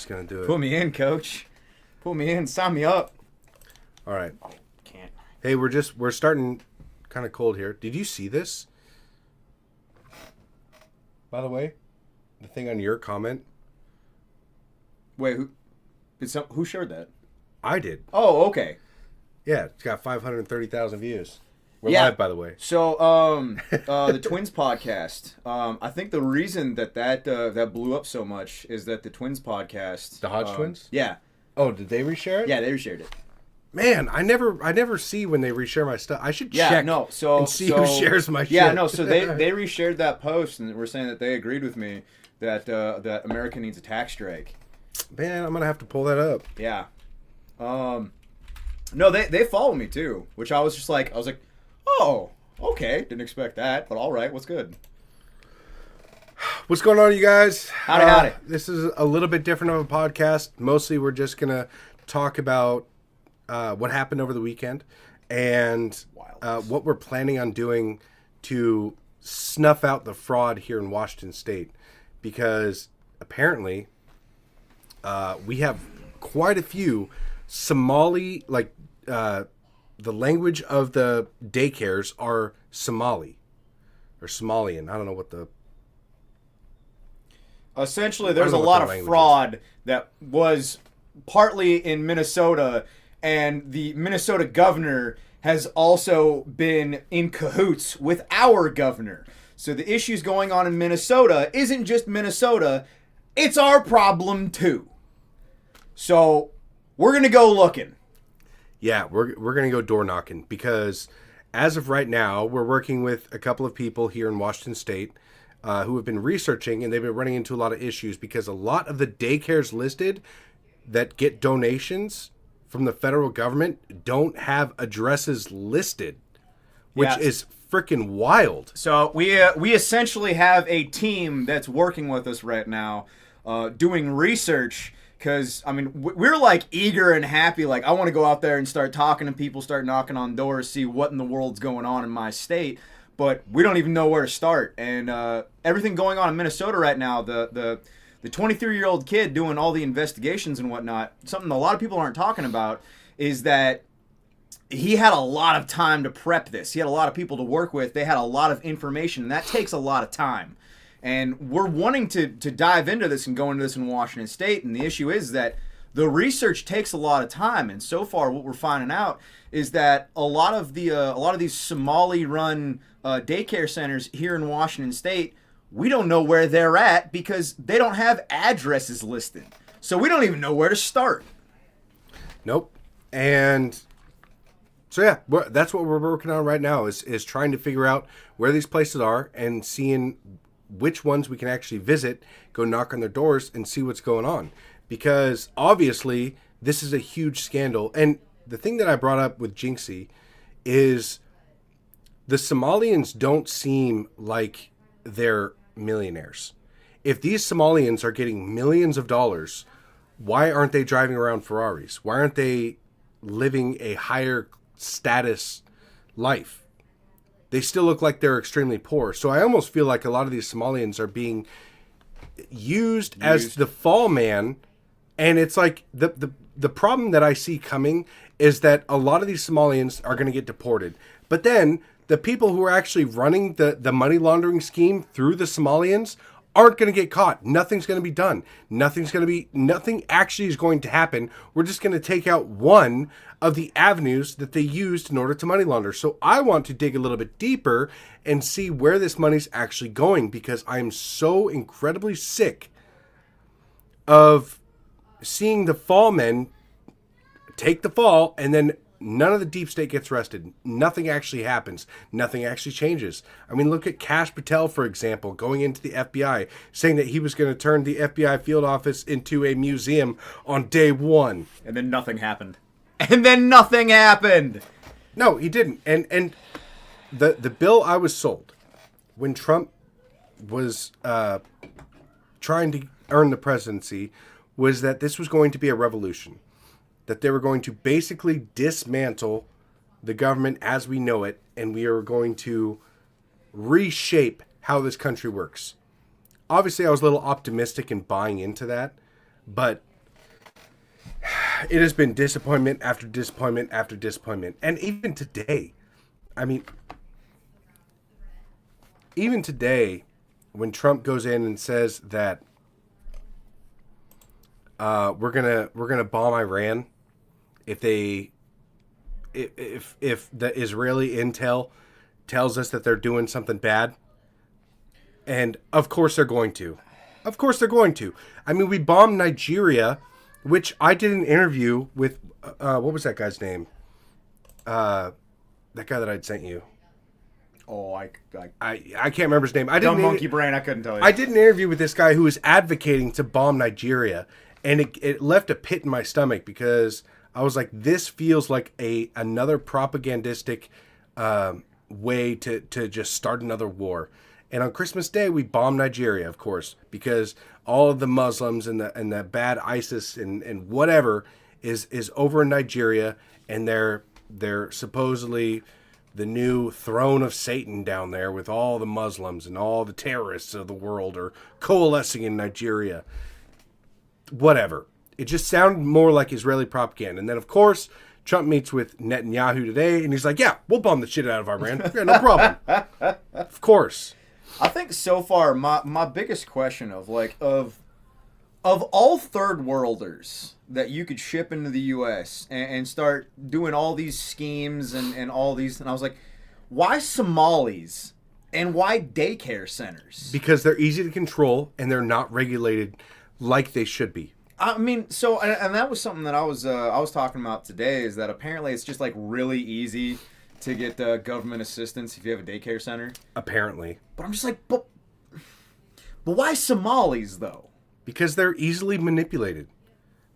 just going to do it. Put me in, coach. Put me in. Sign me up. All right. Can't. Hey, we're starting kind of cold here. Did you see this? By the way, the thing on your comment. Wait, who shared that? I did. Oh, okay. Yeah, it's got 530,000 views. We're live, by the way. So, the Twins podcast. I think the reason that blew up so much is that the Twins podcast. The Hodge Twins? Yeah. Oh, did they reshare it? Yeah, they reshared it. Man, I never see when they reshare my stuff. I should check and see who shares my shit. Yeah, no, so they reshared that post and were saying that they agreed with me that that America needs a tax strike. Man, I'm gonna have to pull that up. Yeah. No, they follow me too, which I was like, oh, okay, didn't expect that, but all right, what's good? What's going on, you guys? Howdy. This is a little bit different of a podcast. Mostly, we're just gonna talk about what happened over the weekend and what we're planning on doing to snuff out the fraud here in Washington State, because apparently we have quite a few Somali, the language of the daycares are Somali or Somalian. I don't know what the... Essentially, there's a lot of fraud that was partly in Minnesota, and the Minnesota governor has also been in cahoots with our governor. So the issues going on in Minnesota isn't just Minnesota, it's our problem too. So we're going to go looking. Yeah, we're going to go door knocking, because as of right now, we're working with a couple of people here in Washington State who have been researching, and they've been running into a lot of issues because a lot of the daycares listed that get donations from the federal government don't have addresses listed, which is freaking wild. So we essentially have a team that's working with us right now doing research. Because, I mean, we're, like, eager and happy. Like, I want to go out there and start talking to people, start knocking on doors, see what in the world's going on in my state. But we don't even know where to start. And everything going on in Minnesota right now, the 23-year-old kid doing all the investigations and whatnot, something a lot of people aren't talking about, is that he had a lot of time to prep this. He had a lot of people to work with. They had a lot of information, and that takes a lot of time. And we're wanting to dive into this and go into this in Washington State. And the issue is that the research takes a lot of time. And so far, what we're finding out is that a lot of these Somali-run daycare centers here in Washington State, we don't know where they're at because they don't have addresses listed. So we don't even know where to start. Nope. And so yeah, that's what we're working on right now is trying to figure out where these places are and seeing which ones we can actually visit, go knock on their doors and see what's going on. Because obviously this is a huge scandal. And the thing that I brought up with Jinxie is the Somalians don't seem like they're millionaires. If these Somalians are getting millions of dollars, why aren't they driving around Ferraris? Why aren't they living a higher status life? They still look like they're extremely poor. So I almost feel like a lot of these Somalians are being used as the fall man. And it's like the problem that I see coming is that a lot of these Somalians are going to get deported. But then the people who are actually running the money laundering scheme through the Somalians aren't going to get caught. Nothing's going to be done. Nothing actually is going to happen. We're just going to take out one of the avenues that they used in order to money launder. So I want to dig a little bit deeper and see where this money's actually going, because I'm so incredibly sick of seeing the fall men take the fall and then none of the deep state gets arrested. Nothing actually happens. Nothing actually changes. I mean, look at Kash Patel, for example, going into the FBI, saying that he was going to turn the FBI field office into a museum on day one. And then nothing happened. No, he didn't. And the bill I was sold when Trump was trying to earn the presidency was that this was going to be a revolution. That they were going to basically dismantle the government as we know it, and we are going to reshape how this country works. Obviously, I was a little optimistic in buying into that, but it has been disappointment after disappointment after disappointment. And even today, I mean, even today, when Trump goes in and says that we're gonna bomb Iran if the Israeli intel tells us that they're doing something bad, and of course they're going to. Of course they're going to. I mean, we bombed Nigeria, which I did an interview with. What was that guy's name? That guy that I'd sent you. Oh, I can't remember his name. dumb monkey brain. I couldn't tell you. I did an interview with this guy who was advocating to bomb Nigeria, and it left a pit in my stomach because I was like, this feels like another propagandistic way to just start another war. And on Christmas Day, we bombed Nigeria, of course, because all of the Muslims and the bad ISIS and whatever is over in Nigeria, and they're supposedly the new throne of Satan down there with all the Muslims and all the terrorists of the world are coalescing in Nigeria. Whatever. It just sounded more like Israeli propaganda. And then, of course, Trump meets with Netanyahu today, and he's like, yeah, we'll bomb the shit out of Iran. Yeah, no problem. Of course. I think so far my biggest question of all third worlders that you could ship into the U.S. and start doing all these schemes and all these, and I was like, why Somalis and why daycare centers? Because they're easy to control and they're not regulated like they should be. I mean, so and that was something that I was talking about today, is that apparently it's just like really easy to get government assistance if you have a daycare center. Apparently. But I'm just like, but why Somalis though? Because they're easily manipulated.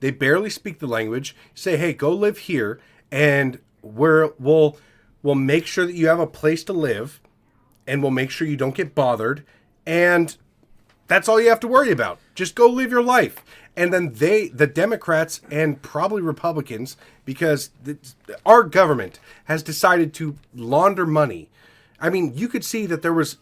They barely speak the language. Say, hey, go live here, and we'll make sure that you have a place to live, and we'll make sure you don't get bothered, and that's all you have to worry about. Just go live your life. And then the Democrats and probably Republicans, because our government has decided to launder money. I mean, you could see that there was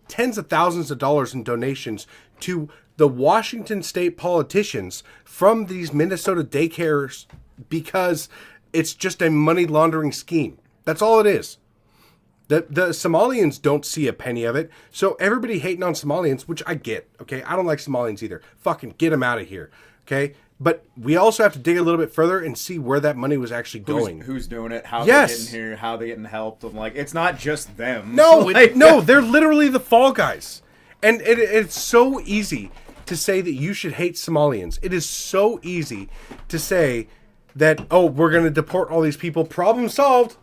tens of thousands of dollars in donations to the Washington state politicians from these Minnesota daycares because it's just a money laundering scheme. That's all it is. The Somalians don't see a penny of it, so everybody hating on Somalians, which I get, okay? I don't like Somalians either. Fucking get them out of here, okay? But we also have to dig a little bit further and see where that money was actually going. Who's doing it? How Yes. they're getting here? How they're getting helped? I'm like, it's not just them. No, no, they're literally the fall guys. And it's so easy to say that you should hate Somalians. It is so easy to say that, oh, we're going to deport all these people. Problem solved.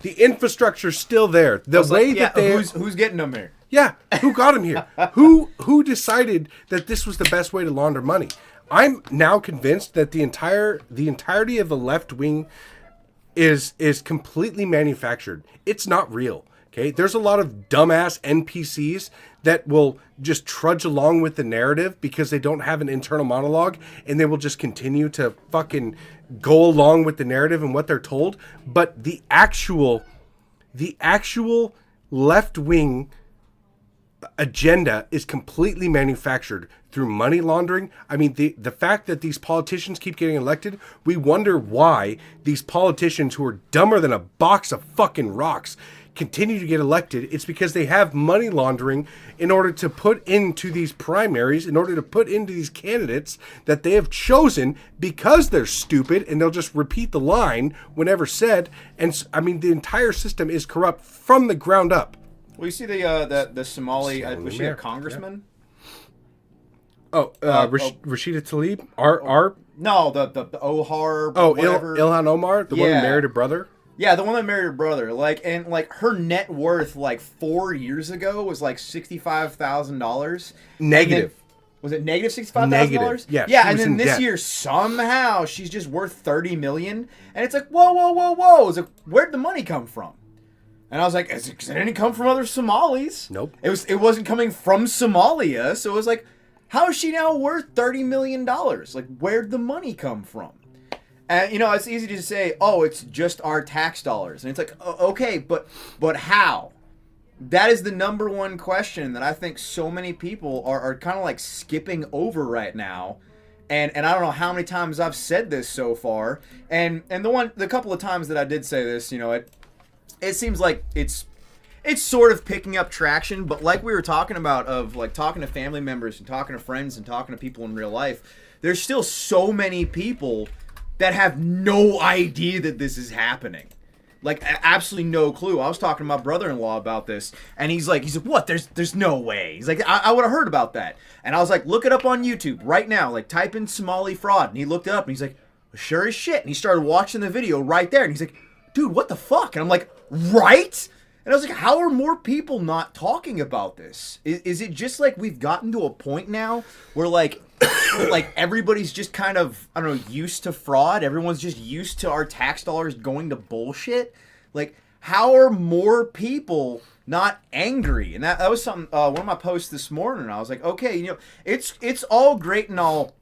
The infrastructure's still there. The way that they who's getting them here? Yeah, who got him here? Who decided that this was the best way to launder money? I'm now convinced that the entirety of the left wing is completely manufactured. It's not real. Okay, there's a lot of dumbass NPCs that will just trudge along with the narrative because they don't have an internal monologue, and they will just continue to fucking go along with the narrative and what they're told. But the actual left-wing agenda is completely manufactured through money laundering. I mean, the fact that these politicians keep getting elected, we wonder why these politicians who are dumber than a box of fucking rocks continue to get elected. It's because they have money laundering in order to put into these primaries, in order to put into these candidates that they have chosen because they're stupid, and they'll just repeat the line whenever said. And I mean, the entire system is corrupt from the ground up. Well, you see the Somali, was she a congressman? Oh, Rashida Tlaib? No, the Ohar. Oh, whatever. Ilhan Omar, the one who married her brother. Yeah, the one that married her brother. Like her net worth 4 years ago was like $65,000. Negative. Was it negative $65,000? Yeah. Yeah, and then this year somehow she's just worth $30 million, and it's like whoa. It's like, where'd the money come from? And I was like, it didn't come from other Somalis. Nope. It wasn't coming from Somalia, so it was like, how is she now worth $30 million? Like, where'd the money come from? And, it's easy to say, oh, it's just our tax dollars. And it's like, okay, but how? That is the number one question that I think so many people are kind of like skipping over right now. And I don't know how many times I've said this so far. And the couple of times that I did say this, it seems like it's sort of picking up traction, but like we were talking about, of like talking to family members and talking to friends and talking to people in real life, there's still so many people that have no idea that this is happening. Like, absolutely no clue. I was talking to my brother-in-law about this, and he's like, what? There's no way. He's like, I would have heard about that. And I was like, look it up on YouTube right now. Like, type in Somali fraud. And he looked it up, and he's like, sure as shit. And he started watching the video right there, and he's like, dude, what the fuck? And I'm like, right? And I was like, how are more people not talking about this? Is it just like we've gotten to a point now where like everybody's just kind of, I don't know, used to fraud? Everyone's just used to our tax dollars going to bullshit? Like, how are more people not angry? And that was something, one of my posts this morning. I was like, okay, it's all great and all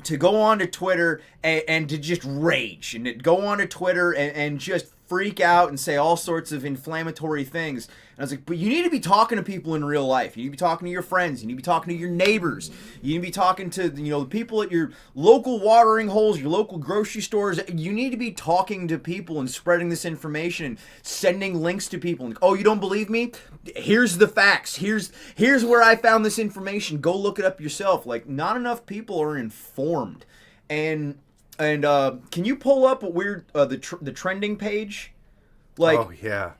to go on to Twitter and to just rage and to go on to Twitter and just freak out and say all sorts of inflammatory things. And I was like, but you need to be talking to people in real life. You need to be talking to your friends. You need to be talking to your neighbors. You need to be talking to, the people at your local watering holes, your local grocery stores. You need to be talking to people and spreading this information and sending links to people. And, oh, you don't believe me? Here's the facts. Here's where I found this information. Go look it up yourself. Like, not enough people are informed. And can you pull up what we're the trending page? Like, oh yeah.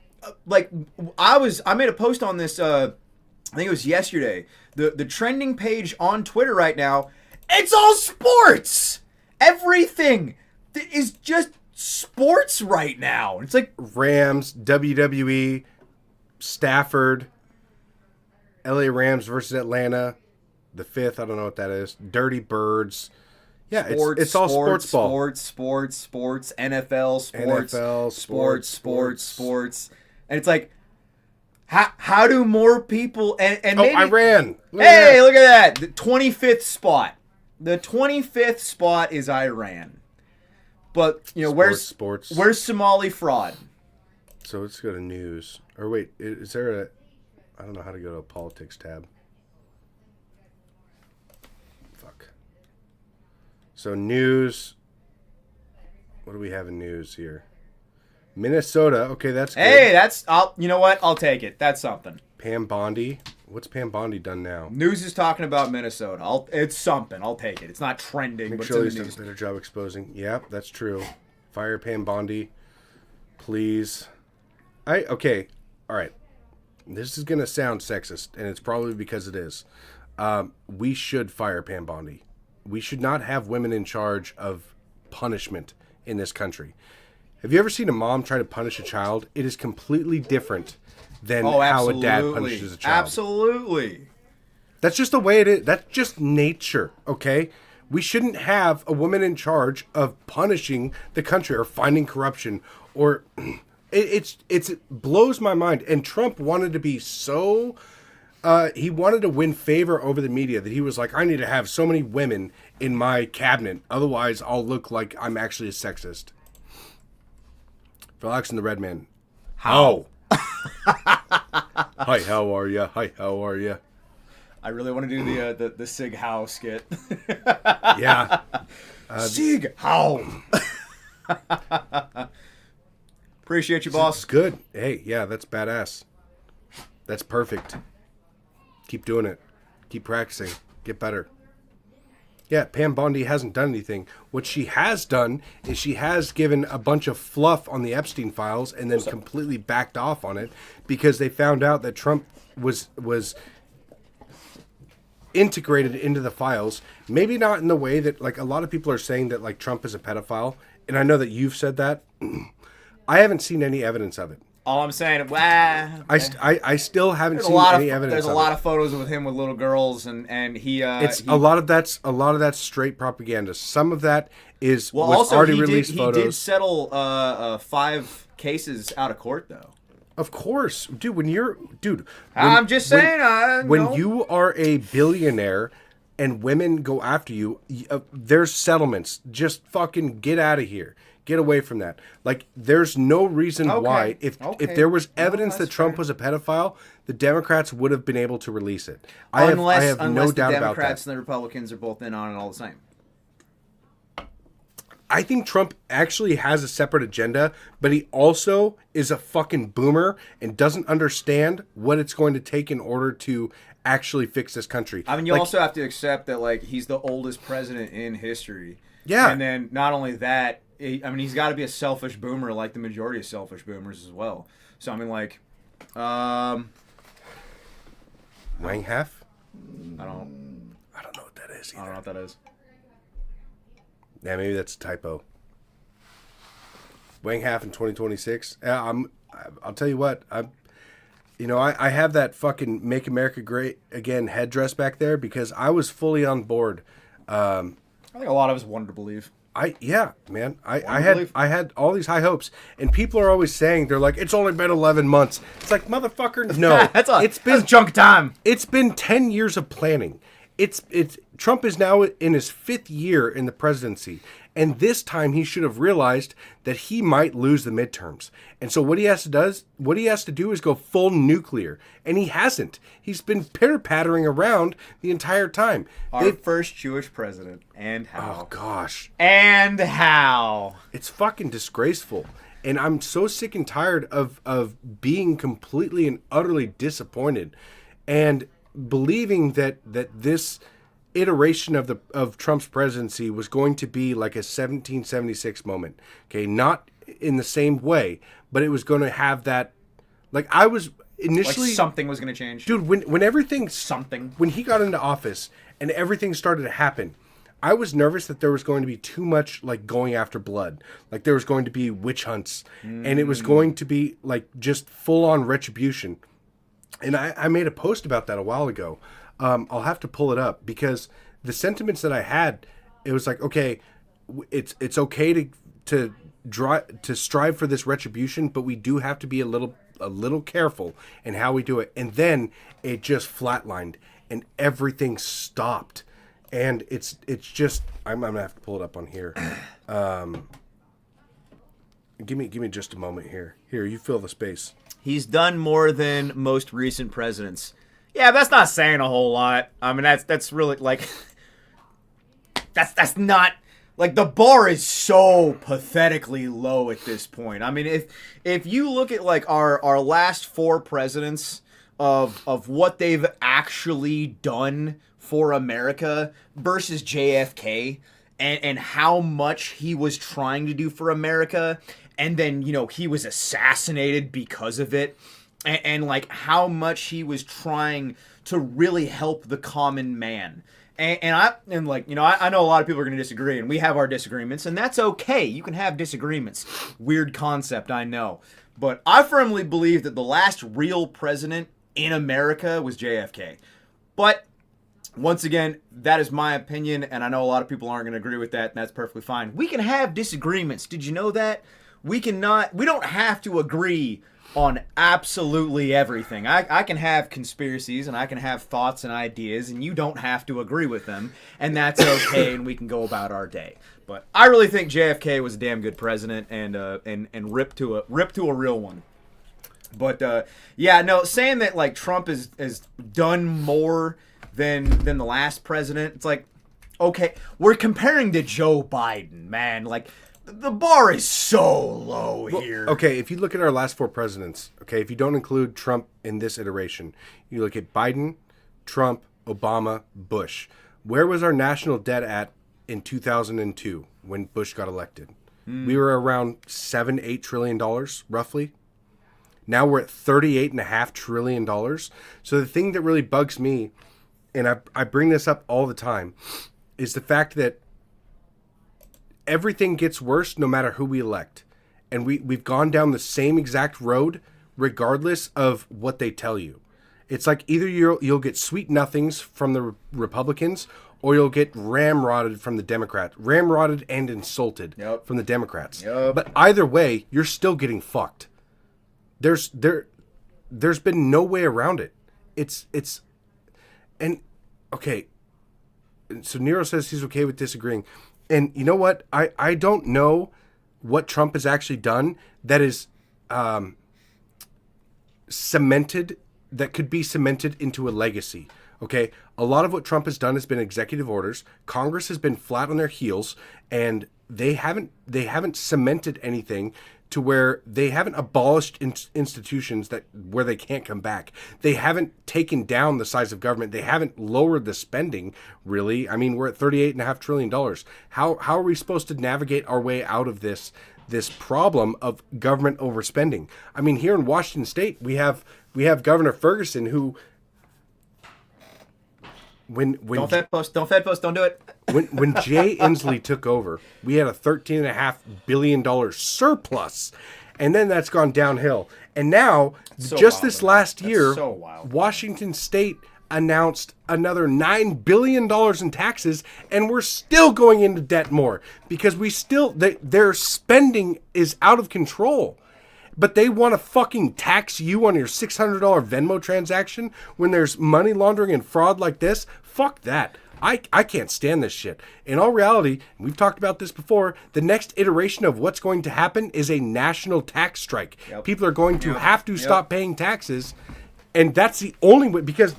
Like I made a post on this. I think it was yesterday. The trending page on Twitter right now. It's all sports. Everything is just sports right now. It's like Rams, WWE, Stafford, LA Rams versus Atlanta, the 5th. I don't know what that is. Dirty Birds. Yeah, it's all sports ball. Sports, NFL, sports. And it's like, how do more people... And maybe, Iran. Look at that. The 25th spot. The 25th spot is Iran. But, where's Somali fraud? So let's go to news. Or wait, is there a... I don't know how to go to a politics tab. So news. What do we have in news here? Minnesota. Okay, that's good. Hey, you know what? I'll take it. That's something. Pam Bondi. What's Pam Bondi done now? News is talking about Minnesota. It's something. I'll take it. It's not trending, but it's in the news. Does a better job exposing. Yeah, that's true. Fire Pam Bondi, please. Okay. All right. This is gonna sound sexist, and it's probably because it is. We should fire Pam Bondi. We should not have women in charge of punishment in this country. Have you ever seen a mom try to punish a child? It is completely different than how a dad punishes a child. Absolutely. That's just the way it is. That's just nature, okay? We shouldn't have a woman in charge of punishing the country or finding corruption or... It blows my mind. And Trump wanted to be so... he wanted to win favor over the media that he was like, I need to have so many women in my cabinet. Otherwise, I'll look like I'm actually a sexist. Relax in the red man. How? Hi, how are ya? Hi, how are ya? I really want to do the Sig How skit. Yeah. Sig How. Appreciate you, boss. It's good. Hey, yeah, that's badass. That's perfect. Keep doing it. Keep practicing. Get better. Yeah, Pam Bondi hasn't done anything. What she has done is she has given a bunch of fluff on the Epstein files and then completely backed off on it because they found out that Trump was integrated into the files. Maybe not in the way that, like, a lot of people are saying that, like, Trump is a pedophile. And I know that you've said that. I haven't seen any evidence of it. All I'm saying, okay. I still haven't seen any evidence. There's a lot of photos with him with little girls, and he. A lot of that's straight propaganda. Some of that was also already released photos. He did settle 5 cases out of court, though. Of course, dude. I'm just saying. When you are a billionaire and women go after you, there's settlements. Just fucking get out of here. Get away from that. Like, there's no reason why. If there was evidence that Trump was a pedophile, the Democrats would have been able to release it. I have no doubt about that. Unless the Democrats and the Republicans are both in on it all the same. I think Trump actually has a separate agenda, but he also is a fucking boomer and doesn't understand what it's going to take in order to actually fix this country. I mean, you also have to accept that, like, he's the oldest president in history. Yeah. And then not only that, he's got to be a selfish boomer like the majority of selfish boomers as well. So, I mean, like, Wang half? I don't know what that is either. I don't know what that is. Yeah, maybe that's a typo. Wang half in 2026. I'll tell you what. I have that fucking "Make America Great Again" headdress back there because I was fully on board. I think a lot of us wanted to believe. I had all these high hopes, and people are always saying they're like, it's only been 11 months. It's like, motherfucker, no, it's been junk time. It's been 10 years of planning. Trump is now in his 5th year in the presidency, and this time he should have realized that he might lose the midterms. And so what he has to do is go full nuclear, and he hasn't. He's been pitter-pattering around the entire time. Our first Jewish president, and how? Oh gosh. And how? It's fucking disgraceful. And I'm so sick and tired of being completely and utterly disappointed and believing that this iteration of Trump's presidency was going to be like a 1776 moment. Okay, not in the same way, but it was going to have that. Like I was initially, like something was going to change, dude. When everything something when he got into office and everything started to happen, I was nervous that there was going to be too much like going after blood, like there was going to be witch hunts, and it was going to be like just full on retribution. And I made a post about that a while ago. I'll have to pull it up because the sentiments that I had, it was like, okay, it's okay to strive for this retribution, but we do have to be a little careful in how we do it. And then it just flatlined and everything stopped. And it's just I'm gonna have to pull it up on here. Give me just a moment here. Here, you fill the space. He's done more than most recent presidents. Yeah, that's not saying a whole lot. I mean, that's really like that's not like the bar is so pathetically low at this point. I mean, if you look at like our last 4 presidents of what they've actually done for America versus JFK and how much he was trying to do for America, and then, you know, he was assassinated because of it, and like how much he was trying to really help the common man. And I know a lot of people are going to disagree, and we have our disagreements, and that's okay. You can have disagreements. Weird concept, I know. But I firmly believe that the last real president in America was JFK. But once again, that is my opinion, and I know a lot of people aren't going to agree with that, and that's perfectly fine. We can have disagreements. Did you know that? We don't have to agree on absolutely everything. I can have conspiracies and I can have thoughts and ideas, and you don't have to agree with them, and that's okay, and we can go about our day. But I really think JFK was a damn good president, and rip to a real one. But saying that like Trump has done more than the last president, it's like, okay, we're comparing to Joe Biden, man. Like, the bar is so low here. Okay, if you look at our last 4 presidents, okay, if you don't include Trump in this iteration, you look at Biden, Trump, Obama, Bush. Where was our national debt at in 2002 when Bush got elected? We were around $7-8 trillion, roughly. Now we're at $38.5 trillion. So the thing that really bugs me, and I bring this up all the time, is the fact that everything gets worse no matter who we elect. And we've gone down the same exact road regardless of what they tell you. It's like either you'll get sweet nothings from the Republicans or you'll get ramrodded from the Democrats. Ramrodded and insulted from the Democrats. Yep. But either way, you're still getting fucked. There's been no way around it. And okay. So Nero says he's okay with disagreeing. And you know what? I don't know what Trump has actually done that is cemented, that could be cemented into a legacy. Okay? A lot of what Trump has done has been executive orders. Congress has been flat on their heels, and they haven't cemented anything to where they haven't abolished institutions that where they can't come back. They haven't taken down the size of government. They haven't lowered the spending, really. I mean, we're at $38.5 trillion. How are we supposed to navigate our way out of this problem of government overspending? I mean, here in Washington State, we have Governor Ferguson, who when don't Fed post, don't do it. when Jay Inslee took over, we had a $13.5 billion surplus, and then that's gone downhill. And now, this last year, Washington State announced another $9 billion in taxes, and we're still going into debt more because their spending is out of control. But they want to fucking tax you on your $600 Venmo transaction when there's money laundering and fraud like this? Fuck that. I can't stand this shit. In all reality, we've talked about this before, the next iteration of what's going to happen is a national tax strike. Yep. People are going to have to stop paying taxes, and that's the only way, because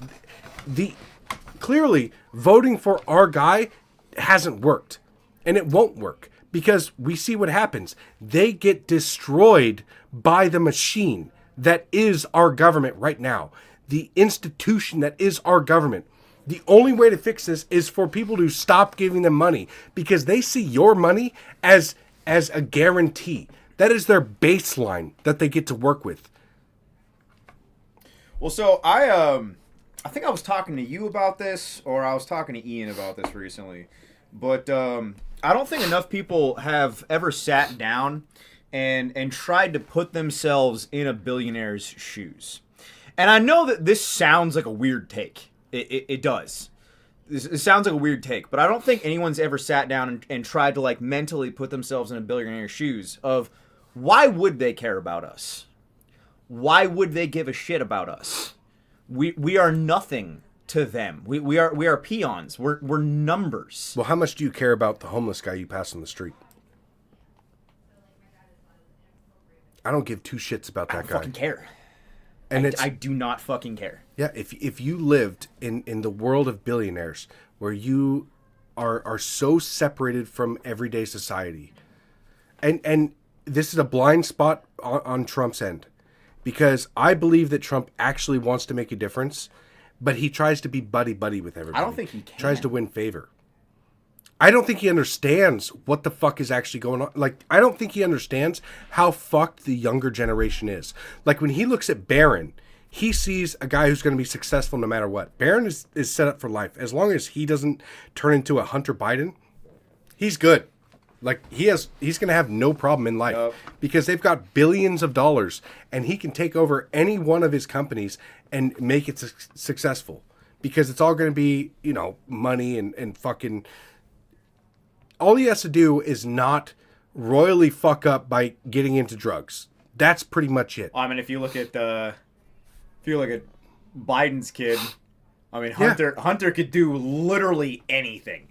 clearly voting for our guy hasn't worked, and it won't work. Because we see what happens. They get destroyed by the machine that is our government right now. The institution that is our government. The only way to fix this is for people to stop giving them money, because they see your money as a guarantee. That is their baseline that they get to work with. Well, so I think I was talking to you about this, or I was talking to Ian about this recently. But I don't think enough people have ever sat down and tried to put themselves in a billionaire's shoes. And I know that this sounds like a weird take. It does. It sounds like a weird take, but I don't think anyone's ever sat down and tried to like mentally put themselves in a billionaire's shoes of why would they care about us? Why would they give a shit about us? We are nothing to them. We are peons. We're numbers. Well, how much do you care about the homeless guy you pass on the street? I don't give two shits about that guy. I don't fucking care. And I do not fucking care. Yeah, if you lived in the world of billionaires where you are so separated from everyday society, and this is a blind spot on Trump's end, because I believe that Trump actually wants to make a difference. But he tries to be buddy-buddy with everybody. I don't think he can. Tries to win favor. I don't think he understands what the fuck is actually going on. Like, I don't think he understands how fucked the younger generation is. Like, when he looks at Barron, he sees a guy who's going to be successful no matter what. Barron is set up for life. As long as he doesn't turn into a Hunter Biden, he's good. Like, he's going to have no problem in life. Because they've got billions of dollars, and he can take over any one of his companies and make it successful. Because it's all going to be, money and fucking... All he has to do is not royally fuck up by getting into drugs. That's pretty much it. I mean, if you look at Biden's kid, I mean, Hunter could do literally anything.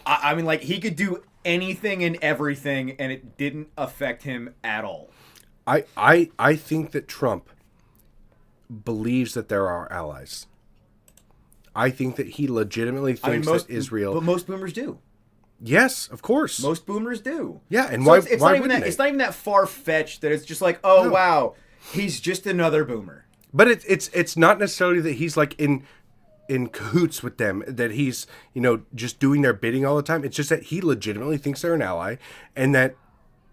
I mean, like, he could do anything and everything, and it didn't affect him at all. I think that Trump believes that there are allies. I think that he legitimately thinks that Israel... But most boomers do. Yes, of course. Most boomers do. Yeah, and so why it's wouldn't they? It's not even that far-fetched that it's just like, oh, wow, he's just another boomer. But it's not necessarily that he's like in cahoots with them, that he's, just doing their bidding all the time. It's just that he legitimately thinks they're an ally, and that,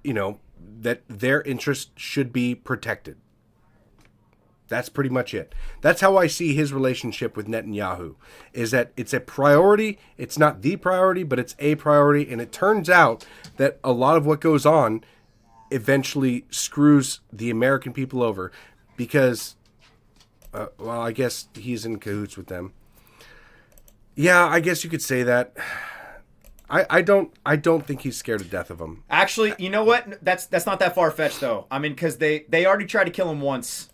that their interests should be protected. That's pretty much it. That's how I see his relationship with Netanyahu, is that it's a priority. It's not the priority, but it's a priority. And it turns out that a lot of what goes on eventually screws the American people over because, I guess he's in cahoots with them. Yeah, I guess you could say that. I don't think he's scared to death of them. Actually, you know what? That's not that far-fetched, though. I mean, because they already tried to kill him once.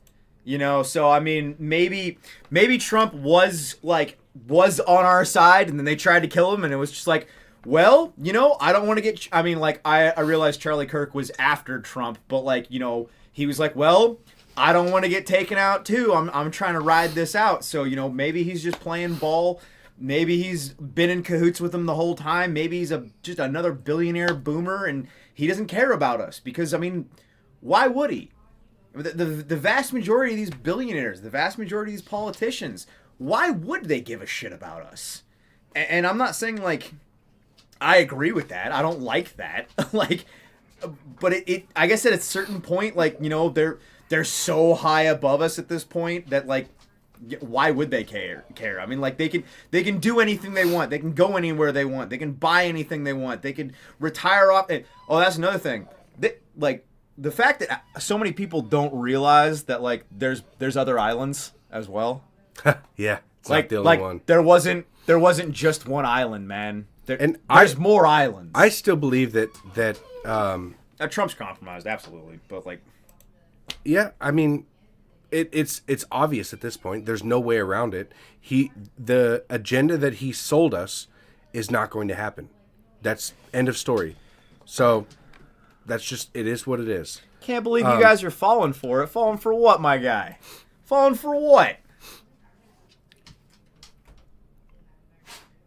So I mean, maybe Trump was on our side, and then they tried to kill him, and it was just like, well, I don't want to get. I mean, like I realized Charlie Kirk was after Trump, but he was like, well, I don't want to get taken out too. I'm trying to ride this out. So maybe he's just playing ball Maybe he's been in cahoots with them the whole time. Maybe he's just another billionaire boomer, and he doesn't care about us. Because, I mean, why would he? The vast majority of these billionaires, the vast majority of these politicians, why would they give a shit about us? And I'm not saying, like, I agree with that. I don't like that. Like, but I guess at a certain point, like, you know, they're so high above us at this point that, like, why would they care? I mean, like, they can do anything they want. They can go anywhere they want. They can buy anything they want. They can retire off. Oh, that's another thing. Like, the fact that so many people don't realize that, like, there's other islands as well. Yeah, it's like, not the only one. There wasn't just one island, man. There's more islands. I still believe that Trump's compromised, absolutely, but, like, yeah, I mean, it's obvious at this point. There's no way around it. The agenda that he sold us is not going to happen. That's end of story. So that's just, it is what it is. Can't believe you guys are falling for it. Falling for what, my guy? Falling for what?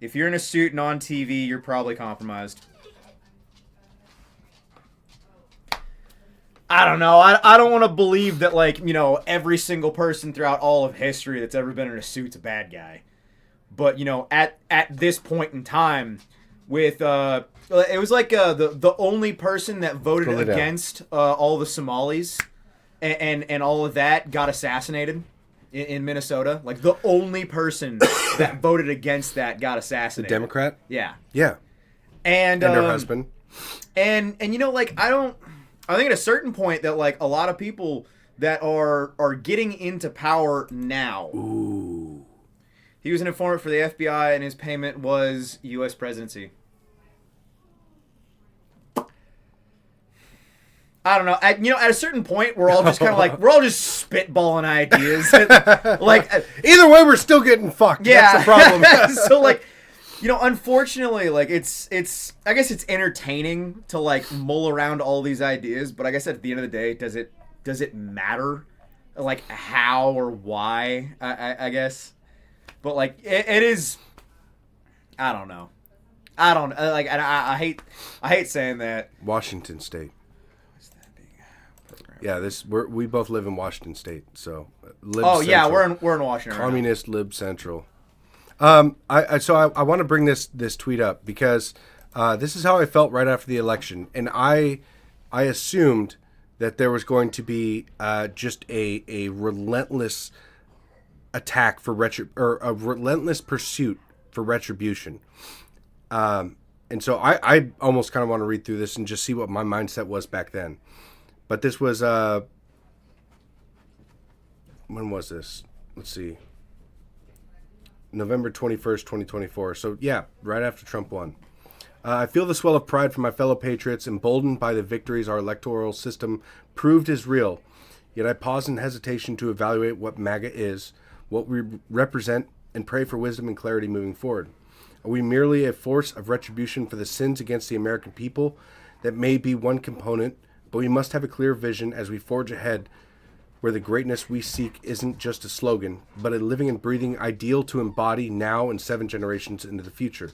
If you're in a suit and on TV, you're probably compromised. I don't know. I don't want to believe that, like, you know, every single person throughout all of history that's ever been in a suit's a bad guy. But, you know, at this point in time, with it was like the only person that voted against all the Somalis and all of that got assassinated in Minnesota. Like, the only person that voted against that got assassinated. The Democrat? Yeah. Yeah. And her husband. And you know, like, I think at a certain point that, like, a lot of people that are getting into power now. Ooh. He was an informant for the FBI, and his payment was U.S. presidency. I don't know. At a certain point, we're all just kind of like, we're all just spitballing ideas. Like, either way, we're still getting fucked. Yeah. That's the problem. So, like, you know, unfortunately, like, it's I guess it's entertaining to, like, mull around all these ideas, but I guess at the end of the day, does it matter, like, how or why? I guess, but, like, it is. I don't know. Like, I hate saying that. Washington State. Yeah, we both live in Washington State, so. Yeah, we're in Washington. Communist right Lib Central. I want to bring this tweet up because this is how I felt right after the election, and I assumed that there was going to be just a relentless attack for or a relentless pursuit for retribution. And so I almost kind of want to read through this and just see what my mindset was back then. But this was when was this? Let's see. November 21st, 2024. So, yeah, right after Trump won. I feel the swell of pride from my fellow patriots, emboldened by the victories our electoral system proved is real. Yet I pause in hesitation to evaluate what MAGA is, what we represent, and pray for wisdom and clarity moving forward. Are we merely a force of retribution for the sins against the American people? That may be one component, but we must have a clear vision as we forge ahead, where the greatness we seek isn't just a slogan, but a living and breathing ideal to embody now and 7 generations into the future.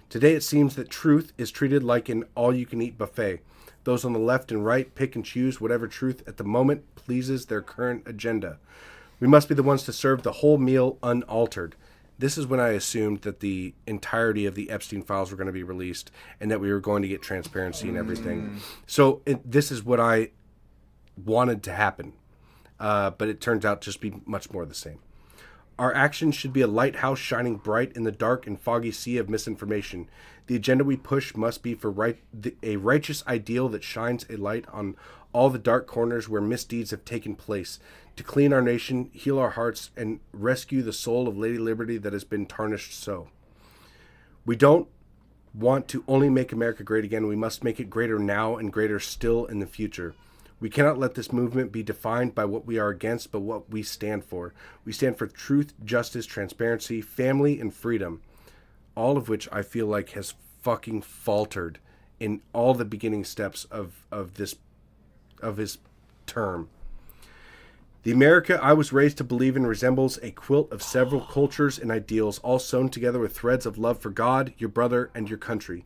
Today it seems that truth is treated like an all-you-can-eat buffet. Those on the left and right pick and choose whatever truth at the moment pleases their current agenda. We must be the ones to serve the whole meal unaltered. This is when I assumed that the entirety of the Epstein files were going to be released and that we were going to get transparency and everything. So this is what I wanted to happen. But it turns out just be much more the same. Our actions should be a lighthouse shining bright in the dark and foggy sea of misinformation. The agenda we push must be for a righteous ideal that shines a light on all the dark corners where misdeeds have taken place, to clean our nation, heal our hearts, and rescue the soul of Lady Liberty that has been tarnished so. We don't want to only make America great again. We must make it greater now and greater still in the future. We cannot let this movement be defined by what we are against, but what we stand for. We stand for truth, justice, transparency, family, and freedom. All of which I feel like has fucking faltered in all the beginning steps of his term. The America I was raised to believe in resembles a quilt of several cultures and ideals, all sewn together with threads of love for God, your brother, and your country.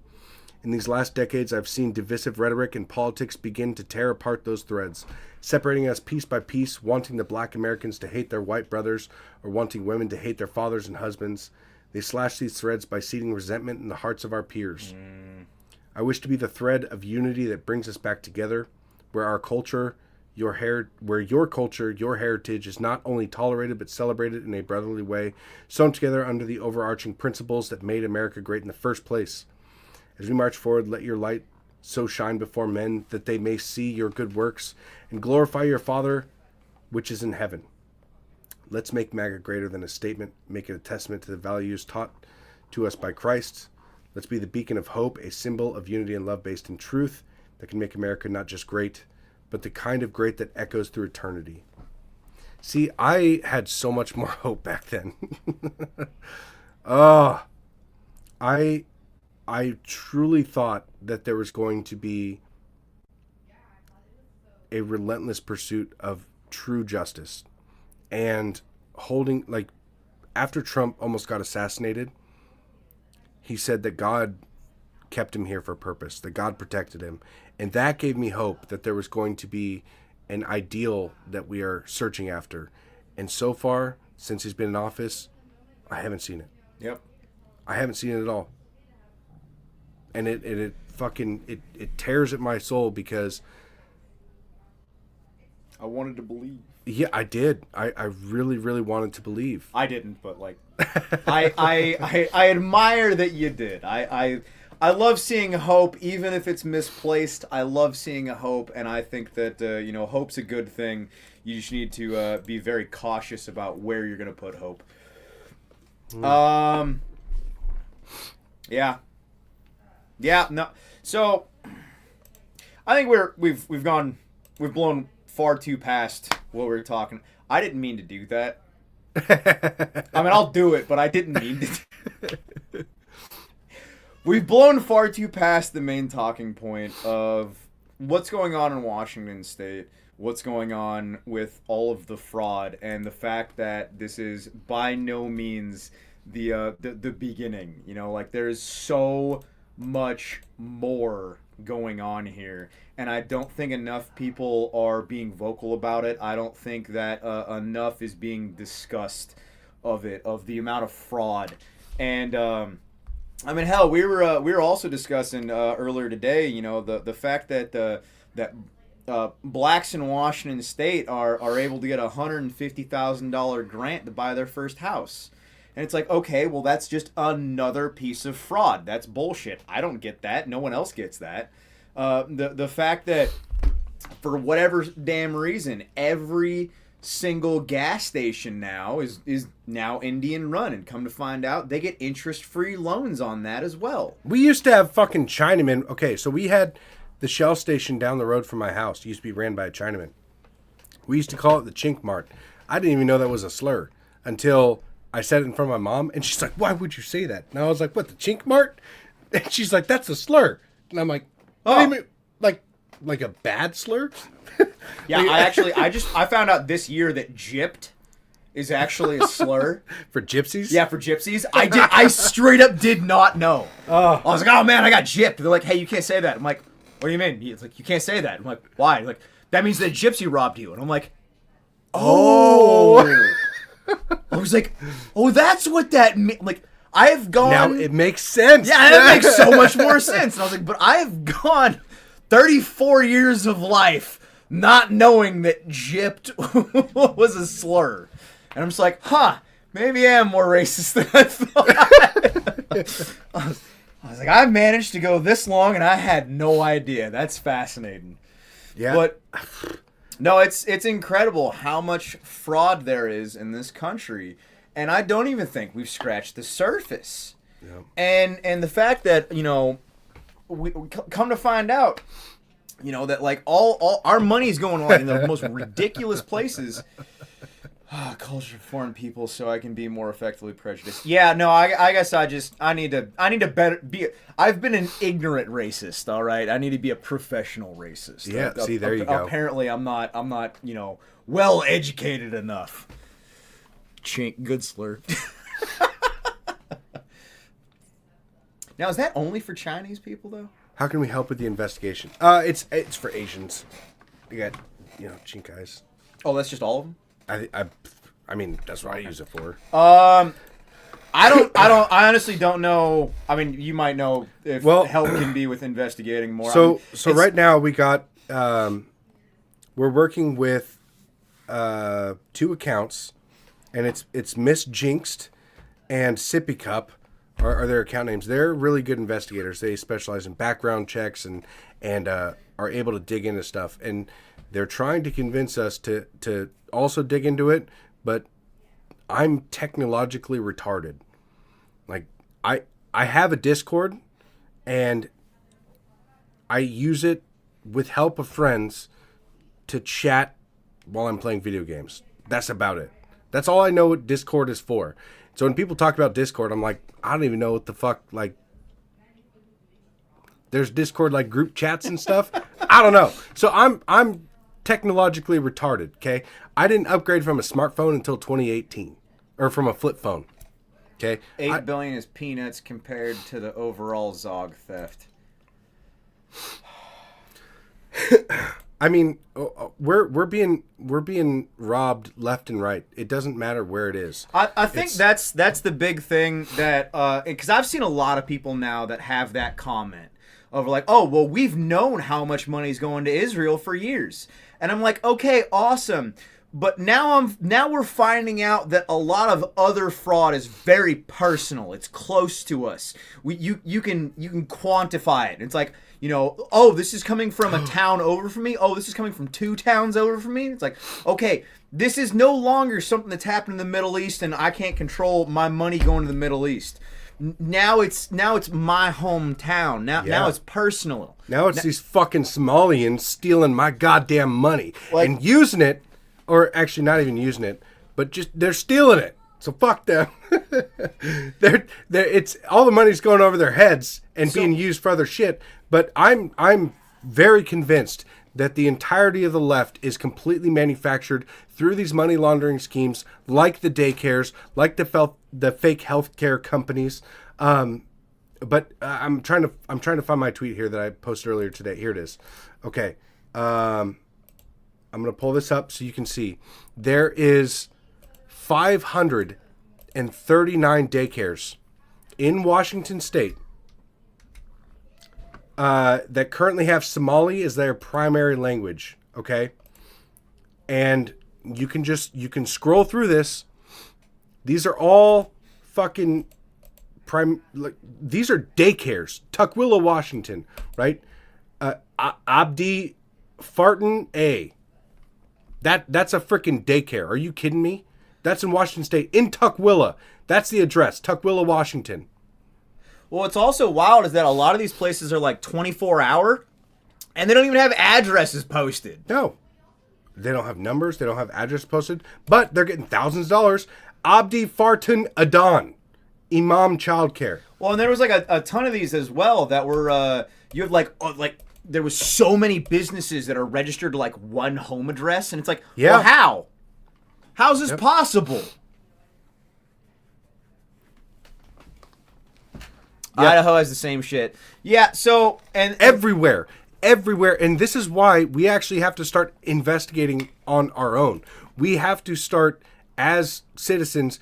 In these last decades, I've seen divisive rhetoric and politics begin to tear apart those threads, separating us piece by piece, wanting the black Americans to hate their white brothers or wanting women to hate their fathers and husbands. They slash these threads by seeding resentment in the hearts of our peers. I wish to be the thread of unity that brings us back together, where our culture, your heritage is not only tolerated but celebrated in a brotherly way, sewn together under the overarching principles that made America great in the first place. As we march forward, let your light so shine before men that they may see your good works and glorify your Father which is in heaven. Let's make MAGA greater than a statement, make it a testament to the values taught to us by Christ. Let's be the beacon of hope, a symbol of unity and love based in truth that can make America not just great, but the kind of great that echoes through eternity. See, I had so much more hope back then. I truly thought that there was going to be a relentless pursuit of true justice. And holding, like, after Trump almost got assassinated, he said that God kept him here for a purpose, that God protected him. And that gave me hope that there was going to be an ideal that we are searching after. And so far, since he's been in office, I haven't seen it. Yep. I haven't seen it at all. And it tears at my soul because I wanted to believe. Yeah, I did. I really, really wanted to believe. I didn't, but like I admire that you did. I love seeing hope, even if it's misplaced. I love seeing a hope, and I think that hope's a good thing. You just need to be very cautious about where you're going to put hope. Yeah. No. So I think we've blown far too past what we were talking. I didn't mean to do that. I mean, I'll do it, but I didn't mean to. We've blown far too past the main talking point of what's going on in Washington State, what's going on with all of the fraud, and the fact that this is by no means the beginning. There's so much more going on here, and I don't think enough people are being vocal about it. I don't think that enough is being discussed of the amount of fraud. And I mean, hell, we were also discussing earlier today, the fact that blacks in Washington State are able to get a $150,000 grant to buy their first house. And it's like, okay, well, that's just another piece of fraud. That's bullshit. I don't get that. No one else gets that. The fact that for whatever damn reason, every single gas station now is now Indian run, and come to find out, they get interest-free loans on that as well. We used to have fucking Chinamen. Okay, so we had the Shell station down the road from my house. It used to be ran by a Chinaman. We used to call it the Chink Mart. I didn't even know that was a slur until I said it in front of my mom, and she's like, "Why would you say that?" And I was like, "What, the Chink Mart?" And she's like, "That's a slur." And I'm like, "Oh, what do you mean? Like a bad slur?" Yeah, I found out this year that gypped is actually a slur. For gypsies? Yeah, for gypsies. I straight up did not know. I was like, "Oh man, I got gypped." They're like, "Hey, you can't say that." I'm like, "What do you mean?" It's like, "You can't say that." I'm like, "Why?" Like, "That means that a gypsy robbed you." And I'm like, "Oh." I was like, "Oh, that's what that means." Like, I have gone. Now it makes sense. Yeah, that makes so much more sense. And I was like, "But I have gone 34 years of life not knowing that gypped was a slur." And I'm just like, maybe I am more racist than I thought. I was like, I've managed to go this long and I had no idea. That's fascinating. Yeah. But no, it's incredible how much fraud there is in this country. And I don't even think we've scratched the surface. Yeah. And the fact that, we come to find out, that like all our money is going on in the most ridiculous places. Culture of foreign people, so I can be more effectively prejudiced. Yeah, no, I guess I need to better be. I've been an ignorant racist. All right, I need to be a professional racist. Yeah, see, there you go. Apparently, I'm not well educated enough. Chink, good slur. Now, is that only for Chinese people though? How can we help with the investigation? It's for Asians. You got chink eyes. Oh, that's just all of them. I mean, that's what I use it for. I honestly don't know. I mean, you might know if help can be with investigating more. So right now we got, we're working with 2 accounts, and it's Miss Jinxed and Sippy Cup are their account names. They're really good investigators. They specialize in background checks and are able to dig into stuff. And they're trying to convince us to also dig into it, but I'm technologically retarded. Like, I have a Discord, and I use it with help of friends to chat while I'm playing video games. That's about it. That's all I know what Discord is for. So when people talk about Discord, I'm like, I don't even know what the fuck, like, there's Discord, like, group chats and stuff. I don't know. So I'm technologically retarded, okay? I didn't upgrade from a smartphone until 2018, or from a flip phone, okay? 8 billion is peanuts compared to the overall Zog theft. I mean, we're being robbed left and right. It doesn't matter where it is. I think that's the big thing that because I've seen a lot of people now that have that comment of like, oh well, we've known how much money is going to Israel for years, and I'm like, okay, awesome. But now we're finding out that a lot of other fraud is very personal. It's close to us. You can quantify it. It's like, oh, this is coming from a town over from me. Oh, this is coming from 2 towns over from me. It's like, okay, this is no longer something that's happened in the Middle East, and I can't control my money going to the Middle East. Now it's my hometown. Now it's personal. Now it's these fucking Somalians stealing my goddamn money and using it. Or actually not even using it, but just they're stealing it. So fuck them. It's all the money's going over their heads and being used for other shit. But I'm very convinced that the entirety of the left is completely manufactured through these money laundering schemes, like the daycares, like the fake healthcare companies. But I'm trying to find my tweet here that I posted earlier today. Here it is. Okay. I'm going to pull this up so you can see. There is 539 daycares in Washington State that currently have Somali as their primary language, okay? And you can scroll through this. These are all fucking these are daycares. Tukwila, Washington, right? Abdi Farton A. That's a freaking daycare. Are you kidding me? That's in Washington State, in Tukwila. That's the address, Tukwila, Washington. Well, what's also wild is that a lot of these places are like 24-hour, and they don't even have addresses posted. No. They don't have numbers. They don't have addresses posted. But they're getting thousands of dollars. Abdi Farton Adan, Imam Childcare. Well, and there was like a ton of these as well that were, you have like there was so many businesses that are registered to like one home address, and it's like, well, how? How's this possible? Yeah. Idaho has the same shit. Yeah, so and everywhere, and this is why we actually have to start investigating on our own. We have to start as citizens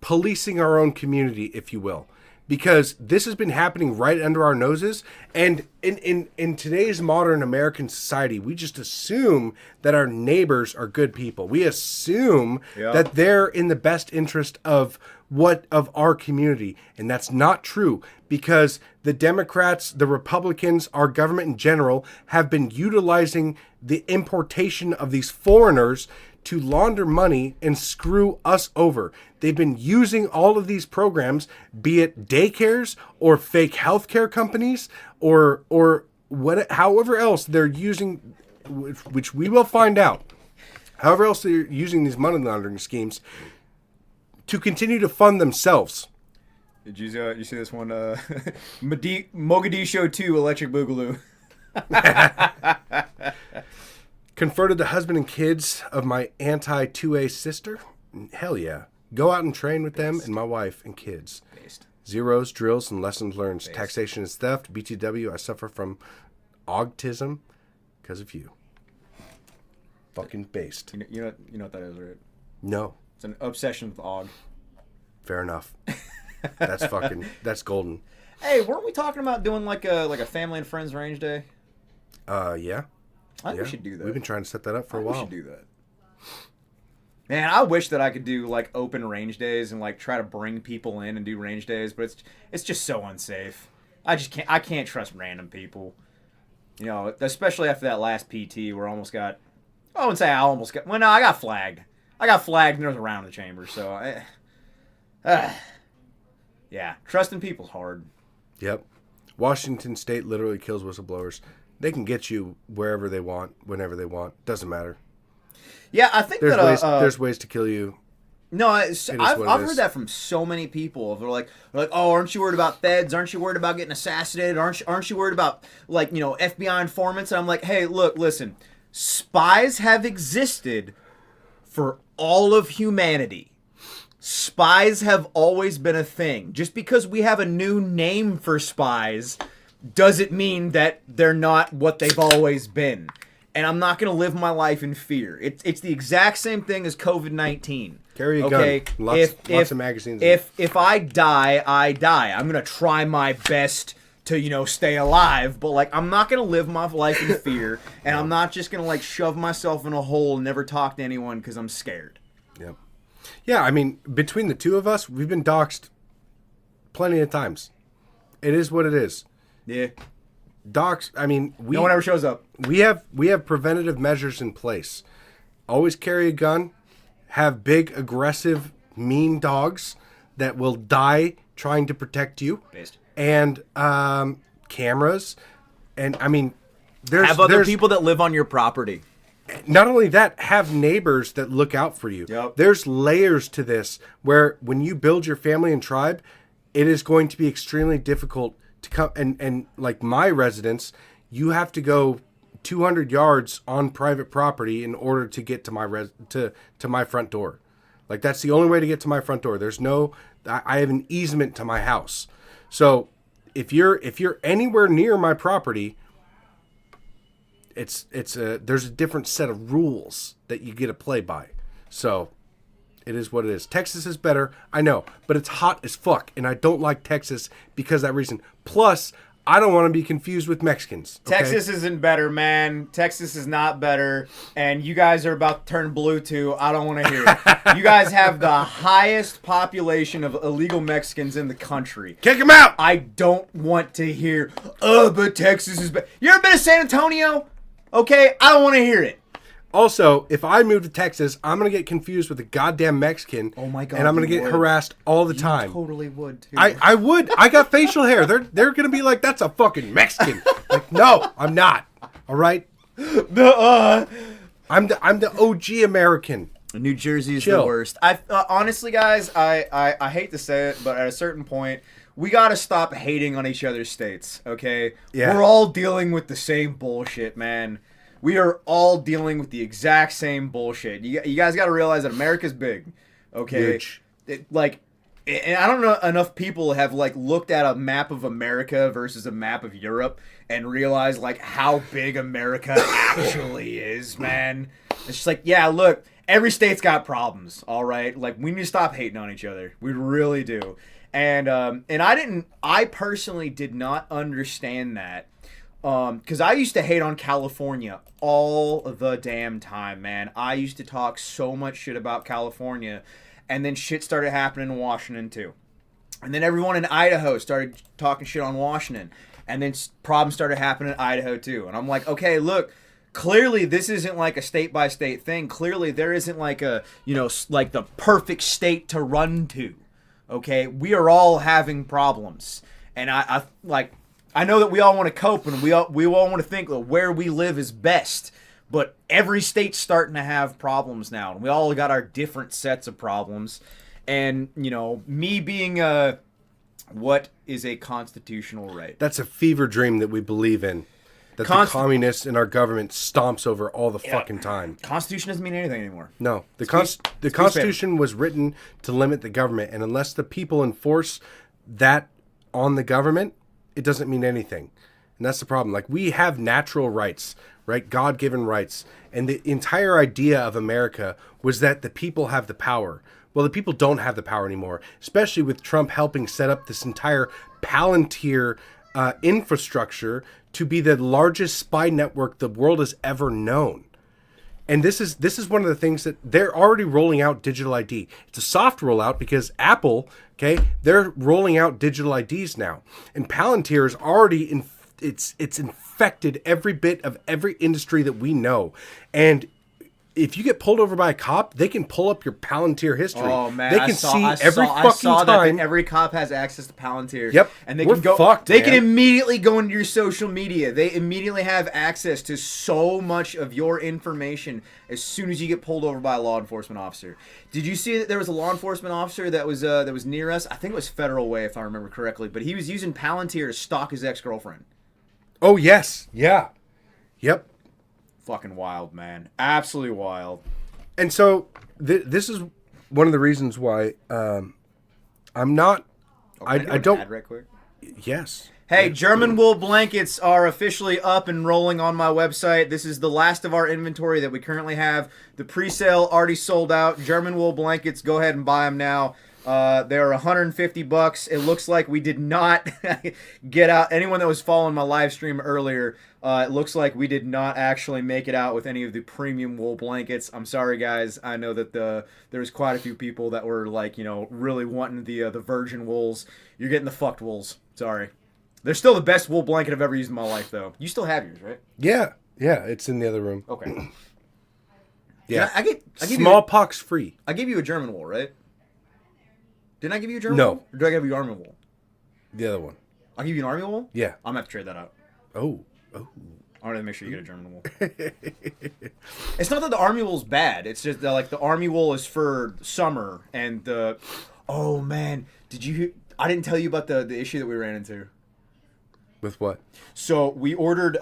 policing our own community, if you will. Because this has been happening right under our noses. And in today's modern American society, we just assume that our neighbors are good people. We assume that they're in the best interest of our community. And that's not true, because the Democrats, the Republicans, our government in general have been utilizing the importation of these foreigners to launder money and screw us over. They've been using all of these programs, be it daycares or fake healthcare companies or however else they're using, which we will find out. however else they're using these money laundering schemes to continue to fund themselves. Did you see this one? Mogadishu 2 Electric Boogaloo. Converted the husband and kids of my anti-2A sister? Hell yeah. Go out and train with them and my wife and kids. Based. Zeros, drills, and lessons learned. Taxation is theft. BTW, I suffer from autism because of you. Fucking based. You know what that is, right? No. It's an obsession with Og. Fair enough. That's golden. Hey, weren't we talking about doing like a family and friends range day? Yeah. I think we should do that. We've been trying to set that up for a while. We should do that. Man, I wish that I could do like open range days and like try to bring people in and do range days, but it's just so unsafe. I can't trust random people. You know, especially after that last PT where I almost got. I wouldn't say I almost got. Well, no, I got flagged. I got flagged and there was a round in the chamber. So, yeah, trusting people's hard. Yep. Washington State literally kills whistleblowers. They can get you wherever they want, whenever they want. Doesn't matter. Yeah, I think there's ways to kill you. No, I've heard that from so many people. They're like, oh, aren't you worried about feds? Aren't you worried about getting assassinated? Aren't you worried about like FBI informants? And I'm like, hey, look, listen, spies have existed for all of humanity. Spies have always been a thing. Just because we have a new name for spies doesn't mean that they're not what they've always been. And I'm not going to live my life in fear. It's the exact same thing as COVID-19. Carry a gun. Lots of magazines. If I die, I die. I'm going to try my best to, stay alive. But, like, I'm not going to live my life in fear. And I'm not just going to, like, shove myself in a hole and never talk to anyone because I'm scared. Yep. Yeah, I mean, between the two of us, we've been doxxed plenty of times. It is what it is. Yeah. I mean, no one ever shows up. We have preventative measures in place. Always carry a gun. Have big, aggressive, mean dogs that will die trying to protect you. Based. And cameras. And I mean, have other people that live on your property. Not only that, have neighbors that look out for you. Yep. There's layers to this where when you build your family and tribe, it is going to be extremely difficult to come and like my residence, you have to go 200 yards on private property in order to get to my to my front door. Like that's the only way to get to my front door. There's no I have an easement to my house. So if you're anywhere near my property, there's a different set of rules that you get to play by. So it is what it is. Texas is better, I know, but it's hot as fuck, and I don't like Texas because of that reason. Plus, I don't want to be confused with Mexicans. Okay? Texas isn't better, man. Texas is not better, and you guys are about to turn blue too. I don't want to hear it. You guys have the highest population of illegal Mexicans in the country. Kick them out! I don't want to hear, but Texas is better. You ever been to San Antonio? Okay, I don't want to hear it. Also, if I move to Texas, I'm going to get confused with a goddamn Mexican. Oh my God, and I'm going to get harassed all the time. You totally would, too. I would. I got facial hair. They're going to be like, that's a fucking Mexican. Like, no, I'm not. All right? I'm the OG American. New Jersey is the worst. Honestly, guys, I hate to say it, but at a certain point, we got to stop hating on each other's states, okay? Yeah. We're all dealing with the same bullshit, man. We are all dealing with the exact same bullshit. You guys got to realize that America's big, okay? Huge. And I don't know enough people have like looked at a map of America versus a map of Europe and realized like how big America actually is, man. It's just like, yeah, look, every state's got problems, all right? Like we need to stop hating on each other. We really do. And I personally did not understand that. Because I used to hate on California all the damn time, man. I used to talk so much shit about California, and then shit started happening in Washington too. And then everyone in Idaho started talking shit on Washington, and then problems started happening in Idaho too. And I'm like, okay, look, clearly this isn't like a state-by-state thing. Clearly there isn't like a, like the perfect state to run to, okay? We are all having problems. And I know that we all want to cope and we all want to think that where we live is best, But every state's starting to have problems now, and we all got our different sets of problems. And, you know, me being what is a constitutional right? That's a fever dream that we believe in. That the communists in our government stomps over all the fucking time. Constitution doesn't mean anything anymore. No. The Constitution was written to limit the government, and unless the people enforce that on the government, it doesn't mean anything. And that's the problem. Like, we have natural rights, right? God-given rights. And the entire idea of America was that the people have the power. Well, the people don't have the power anymore, especially with Trump helping set up this entire Palantir infrastructure to be the largest spy network the world has ever known. And this is one of the things that they're already rolling out digital ID. It's a soft rollout because Apple, okay, they're rolling out digital IDs now. And Palantir is already it's infected every bit of every industry that we know. And if you get pulled over by a cop, they can pull up your Palantir history. Oh man, they can see every fucking time. That every cop has access to Palantir. Yep, and they we're can go. Fucked, they man. can immediately go into your social media. They immediately have access to so much of your information as soon as you get pulled over by a law enforcement officer. Did you see that there was a law enforcement officer that was near us? I think it was Federal Way, if I remember correctly. But he was using Palantir to stalk his ex-girlfriend. Oh yes, yeah, yep. Fucking wild, man. Absolutely wild. And so this is one of the reasons why I'm not. I don't. Ad right quick? Yes. Hey, German wool blankets are officially up and rolling on my website. This is the last of our inventory that we currently have. The pre-sale already sold out. German wool blankets, go ahead and buy them now. They are $150. It looks like we did not get out. Anyone that was following my live stream earlier, it looks like we did not actually make it out with any of the premium wool blankets. I'm sorry, guys. I know that there's quite a few people that were like, you know, really wanting the virgin wools. You're getting the fucked wools. Sorry. They're still the best wool blanket I've ever used in my life, though. You still have yours, right? Yeah, it's in the other room. Okay. Yeah, I gave smallpox free. I gave you a German wool, right? Didn't I give you a German No. wool? Or did I give you army wool? The other one. I'll give you an army wool? Yeah. I'm going to have to trade that out. Oh. I want to make sure you get a German wool. It's not that the army wool's bad. It's just that, like, the army wool is for summer. And the... Oh, man. I didn't tell you about the issue that we ran into. With what? So we ordered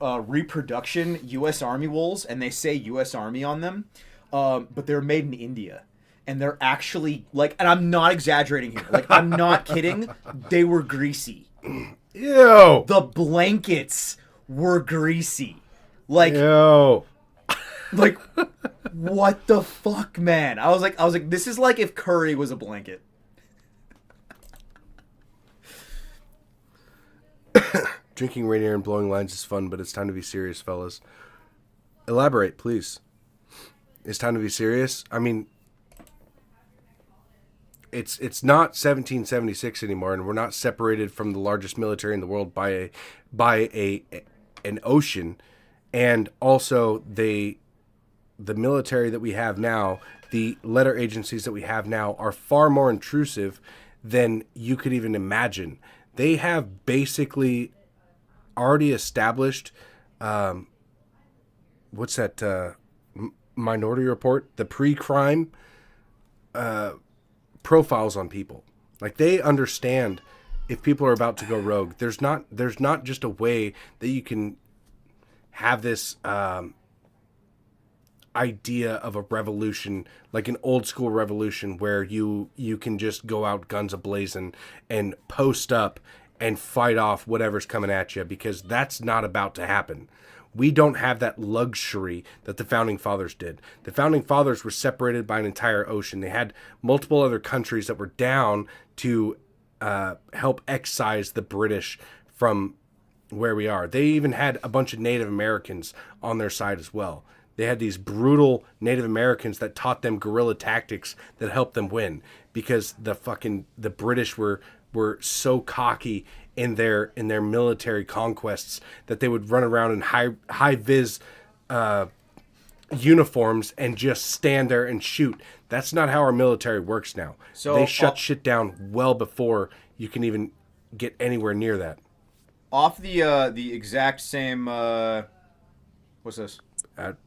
reproduction U.S. Army wools, and they say U.S. Army on them, but they're made in India. And they're actually, like, and I'm not exaggerating here. Like, I'm not kidding. They were greasy. Ew. The blankets were greasy. Like, Ew. like, what the fuck, man? I was like, this is like if curry was a blanket. Drinking Rainier and blowing lines is fun, but it's time to be serious, fellas. Elaborate, please. It's time to be serious. I mean, it's not 1776 anymore, and we're not separated from the largest military in the world by an ocean. And also, the military that we have now, the letter agencies that we have now, are far more intrusive than you could even imagine. They have basically already established, what's that, Minority Report? The pre-crime profiles on people. Like, they understand if people are about to go rogue. There's not just a way that you can have this idea of a revolution, like an old school revolution, where you can just go out guns a-blazing and post up and fight off whatever's coming at you, because that's not about to happen. We don't have that luxury that the Founding Fathers did. The Founding Fathers were separated by an entire ocean. They had multiple other countries that were down to help excise the British from where we are. They even had a bunch of Native Americans on their side as well. They had these brutal Native Americans that taught them guerrilla tactics that helped them win, because the British were so cocky in their military conquests that they would run around in high vis uniforms and just stand there and shoot. That's not how our military works now. So they shut shit down well before you can even get anywhere near that. Off the exact same what's this?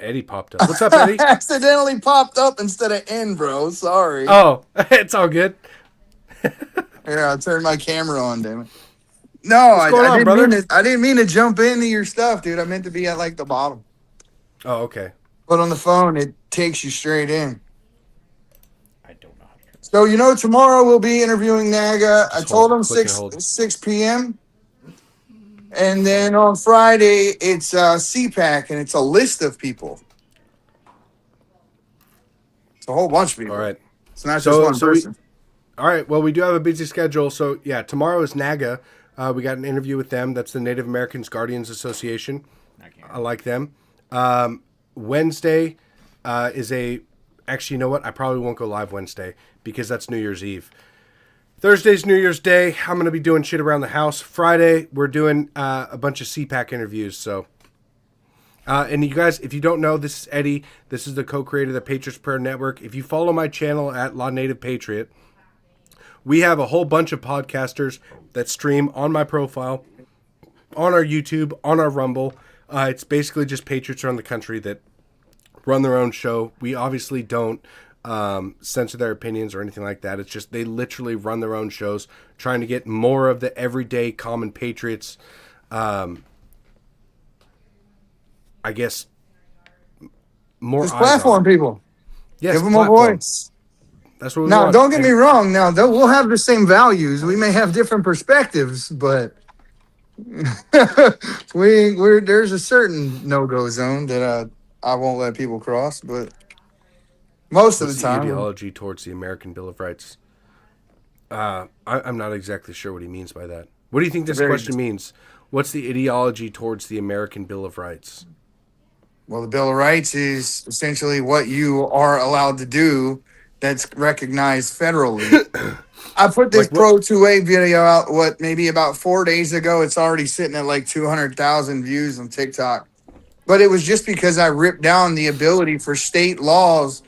Eddie popped up. What's up, Eddie? Accidentally popped up instead of in, bro. Sorry. Oh, it's all good. Here, I turned my camera on, damn it. No, What's I going on, didn't brother? mean to. I didn't mean to jump into your stuff, dude. I meant to be at like the bottom. Oh, okay. But on the phone, it takes you straight in. I don't know how to. So tomorrow we'll be interviewing Naga. I Just told hold, him click and 6 hold. 6 p.m. And then on Friday it's CPAC, and it's a list of people. It's a whole bunch of people. All right. It's not just one person. All right. Well, we do have a busy schedule. So, yeah, tomorrow is NAGA. We got an interview with them. That's the Native Americans Guardians Association. I like them. Wednesday is a... Actually, you know what? I probably won't go live Wednesday because that's New Year's Eve. Thursday's New Year's Day. I'm going to be doing shit around the house. Friday, we're doing a bunch of CPAC interviews. So, and you guys, if you don't know, this is Eddie. This is the co-creator of the Patriots Prayer Network. If you follow my channel at Native Patriot, we have a whole bunch of podcasters that stream on my profile, on our YouTube, on our Rumble. It's basically just patriots around the country that run their own show. We obviously don't censor their opinions or anything like that. It's just they literally run their own shows, trying to get more of the everyday common patriots, I guess, more Just eyes platform on. people. Yes, Give them platform. a voice. That's what we Now, want. don't get me wrong. Now, we'll have the same values. We may have different perspectives, but there's a certain no-go zone that I won't let people cross. But most What's of the the time, ideology towards the American Bill of Rights? I'm not exactly sure what he means by that. What do you think this question means? What's the ideology towards the American Bill of Rights? well, the Bill of Rights is essentially what you are allowed to do that's recognized federally. I put this Like what? Pro 2A video out, maybe about 4 days ago. It's already sitting at like 200,000 views on TikTok. But it was just because I ripped down the ability for state laws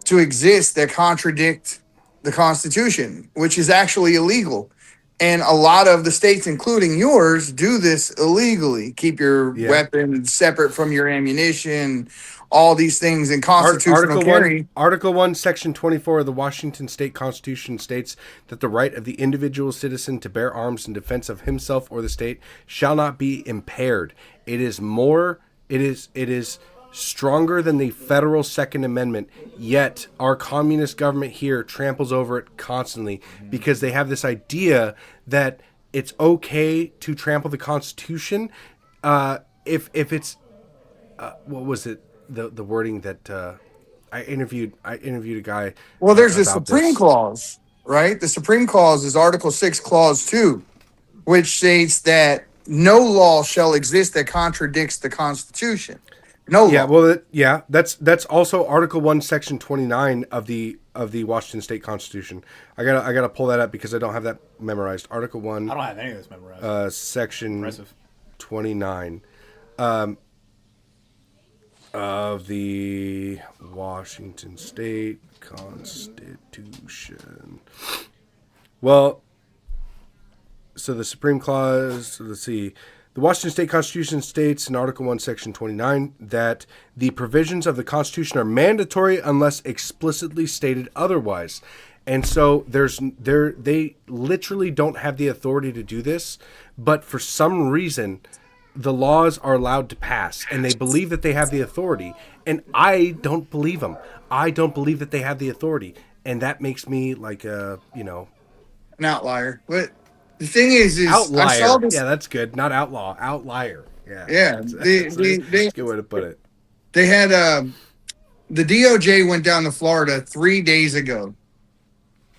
to exist that contradict the Constitution, which is actually illegal. And a lot of the states, including yours, do this illegally. Keep your weapon separate from your ammunition, all these things in constitutional carry. Article 1, Section 24 of the Washington State Constitution states that the right of the individual citizen to bear arms in defense of himself or the state shall not be impaired. It is stronger than the federal Second Amendment, yet our communist government here tramples over it constantly because they have this idea that it's okay to trample the Constitution if it's what was it, the wording that I interviewed a guy. Well, there's the about Supreme this. Clause, right? The Supreme Clause is Article 6, Clause 2, which states that no law shall exist that contradicts the Constitution. No law. Yeah, well, that's also Article 1, Section 29 of the Washington State Constitution. I gotta pull that up because I don't have that memorized. Article 1. I don't have any of this memorized. Section Impressive. 29 of the Washington State Constitution. Well, so the Supreme Clause, let's see. The Washington State Constitution states in Article 1, Section 29 that the provisions of the Constitution are mandatory unless explicitly stated otherwise. And so they literally don't have the authority to do this, but for some reason the laws are allowed to pass and they believe that they have the authority, and I don't believe them. I don't believe that they have the authority, and that makes me like an outlier. But the thing is outlier. I saw this. Yeah, that's good. Not outlaw, outlier. Yeah. Yeah, That's a good way to put it. They had the DOJ went down to Florida 3 days ago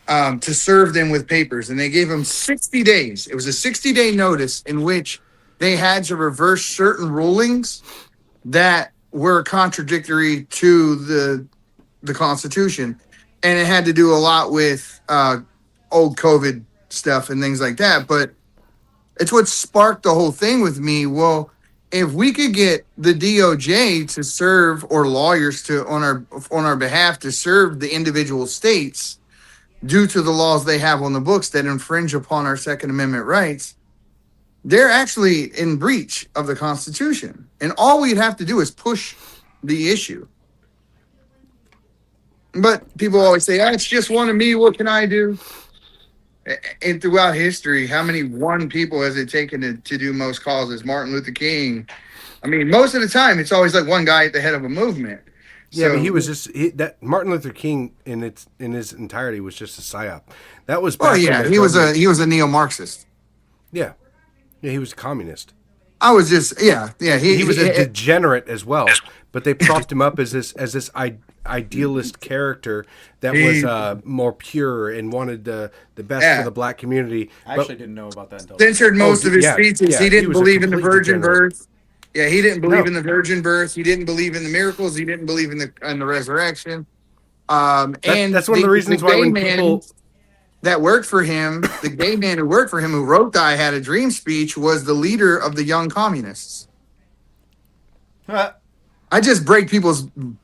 to serve them with papers, and they gave them 60 days. It was a 60-day notice in which they had to reverse certain rulings that were contradictory to the Constitution, and it had to do a lot with old COVID stuff and things like that. But it's what sparked the whole thing with me. Well, if we could get the DOJ to serve, or lawyers to on our behalf to serve the individual states due to the laws they have on the books that infringe upon our Second Amendment rights, they're actually in breach of the Constitution. And all we'd have to do is push the issue. But people always say, it's just one of me. What can I do? And throughout history, how many one people has it taken to do most causes? Martin Luther King. I mean, most of the time, it's always like one guy at the head of a movement. Yeah, but he was just that Martin Luther King in his entirety was just a psyop. That was back when he was a neo-Marxist. Yeah, he was a communist. I was just he was a degenerate as well, but they propped him up as this idealist character that was more pure and wanted the best for the black community. I actually didn't know about that until censored most of his speeches. Yeah, he didn't believe in the virgin birth. Yeah, he didn't believe in the virgin birth. He didn't believe in the miracles. He didn't believe in the resurrection. And that's one of the reasons why when people that worked for him, the gay man who worked for him, who wrote the "I Had a Dream" speech, was the leader of the Young Communists. I just break people's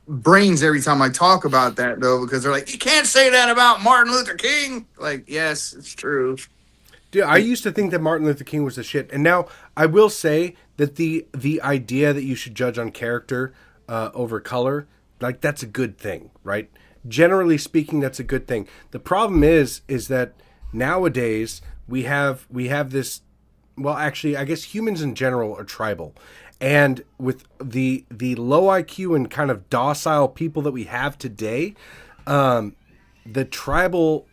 brains every time I talk about that, though, because they're like, "You can't say that about Martin Luther King." Like, yes, it's true. Dude, I used to think that Martin Luther King was the shit, and now I will say that the idea that you should judge on character over color, like, that's a good thing, right? Generally speaking, that's a good thing. The problem is that nowadays we have this. Well, actually, I guess humans in general are tribal, and with the low IQ and kind of docile people that we have today, the tribal.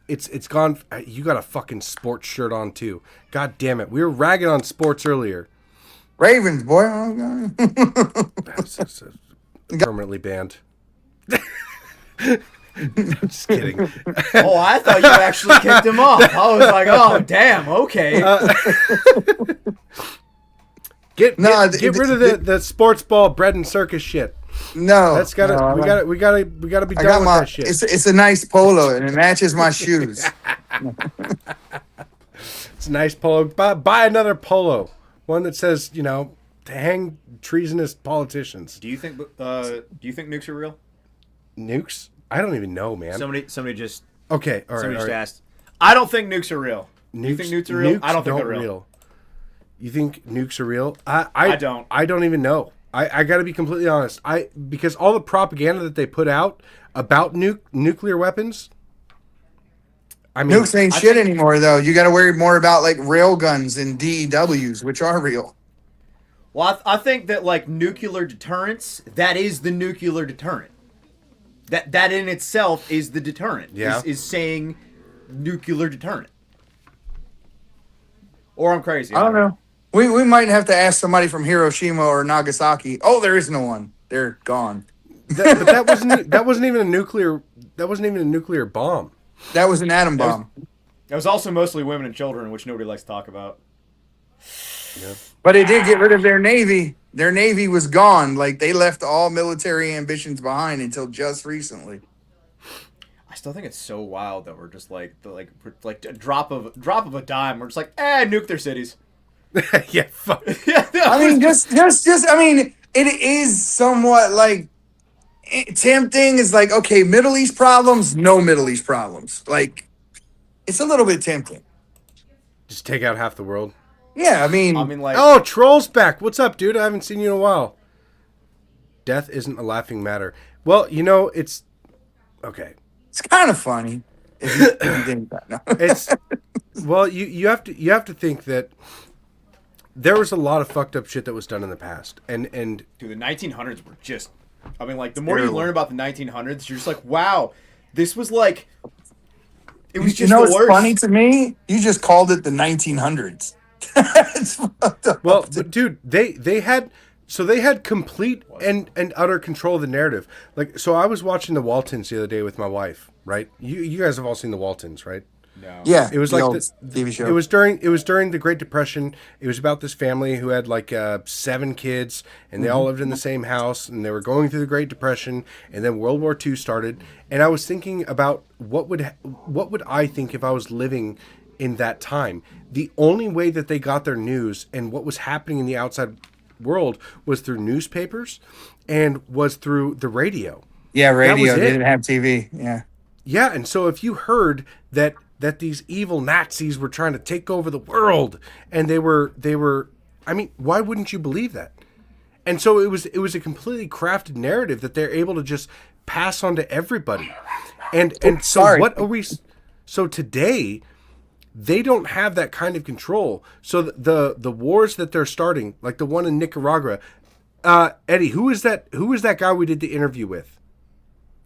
It's gone. You got a fucking sports shirt on too. God damn it. We were ragging on sports earlier. Ravens, boy. Oh, That's permanently banned. Just kidding. Oh, I thought you actually kicked him off. I was like, oh, damn, okay. Get rid of the sports ball bread and circus shit. No, we gotta be done with that shit. It's a nice polo and it matches my shoes. It's a nice polo. Buy another polo, one that says, to hang treasonous politicians. Do you think nukes are real? Nukes? I don't even know, man. Somebody just okay. All right. Somebody just asked. I don't think nukes are real. You think nukes are real? I don't think they're real. You think nukes are real? I don't. I don't even know. I got to be completely honest. Because all the propaganda that they put out about nuclear weapons. I mean, nukes ain't shit anymore, though. You got to worry more about like rail guns and DEWs, which are real. Well, I think that like nuclear deterrence, that is the nuclear deterrent. That in itself is the deterrent. Yeah. Is saying nuclear deterrent. Or I'm crazy. I don't know. We might have to ask somebody from Hiroshima or Nagasaki. Oh, there is no one. They're gone. But that wasn't even a nuclear. That wasn't even a nuclear bomb. That was an atom bomb. It was also mostly women and children, which nobody likes to talk about. Yeah. But it did get rid of their navy. Their navy was gone. Like, they left all military ambitions behind until just recently. I still think it's so wild that we're just like a drop of a dime. We're just like, nuke their cities. Yeah, fuck. I mean, it is somewhat like tempting. Is like, okay, Middle East problems, no Middle East problems. Like, it's a little bit tempting. Just take out half the world. Yeah, I mean, like, oh, Troll's back. What's up, dude? I haven't seen you in a while. Death isn't a laughing matter. Well, it's okay. It's kind of funny. If you think that. No. It's well, you have to think that there was a lot of fucked up shit that was done in the past, and dude, the 1900s were just. I mean, like, the more you learn about the 1900s, you're just like, wow, this was like. It was just the worst. What's funny to me? You just called it the 1900s. It's fucked up. Well, but dude, they had complete and utter control of the narrative. Like, so I was watching the Waltons the other day with my wife, right? You guys have all seen the Waltons, right? No. Yeah, it was like the TV show. It was during the Great Depression. It was about this family who had like 7 kids, and they all lived in the same house, and they were going through the Great Depression, and then World War II started. And I was thinking about what would I think if I was living in that time. The only way that they got their news and what was happening in the outside world was through newspapers and was through the radio. Yeah, radio. They didn't have TV. Yeah. Yeah, and so if you heard that these evil Nazis were trying to take over the world and they were I mean, why wouldn't you believe that? And so it was a completely crafted narrative that they're able to just pass on to everybody. And so Sorry. what are we? So today, they don't have that kind of control. So the wars that they're starting, like the one in Nicaragua, Eddie, who is that? Who is that guy we did the interview with?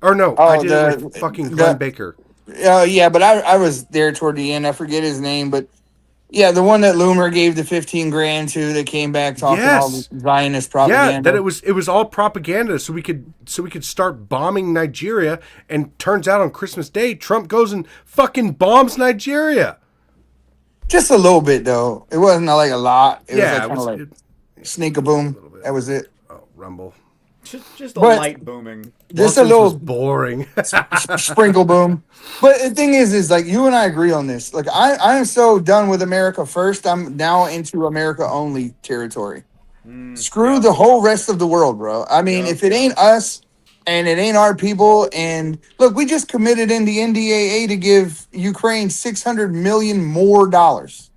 Or no, I did it with fucking Glenn Baker. Yeah, but I was there toward the end. I forget his name, but yeah, the one that Loomer gave the 15 grand to that came back talking all the Zionist propaganda. Yeah, that it was all propaganda so we could start bombing Nigeria, and turns out on Christmas Day Trump goes and fucking bombs Nigeria. Just a little bit though. It wasn't like a lot. It Yeah, was like snake a boom. That was it. Oh, rumble. Just a light booming. Just Walton's a little was boring. sprinkle boom. But the thing is like you and I agree on this. Like I am so done with America first. I'm now into America only territory. Screw the whole rest of the world, bro. I mean, if it ain't us and it ain't our people, and look, we just committed in the NDAA to give Ukraine $600 million more dollars.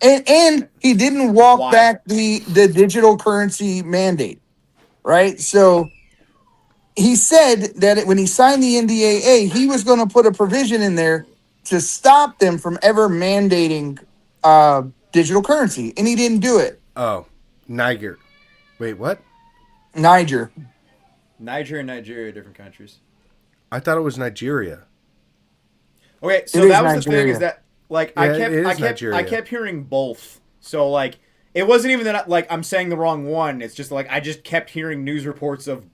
And he didn't walk back the digital currency mandate, right? So he said that when he signed the NDAA, he was going to put a provision in there to stop them from ever mandating digital currency, and he didn't do it. Oh, Niger. Wait, what? Niger and Nigeria are different countries. I thought it was Nigeria. Okay, so that was Nigeria. the thing is that like I kept hearing both. So like it wasn't even that like I'm saying the wrong one. It's just like I just kept hearing news reports of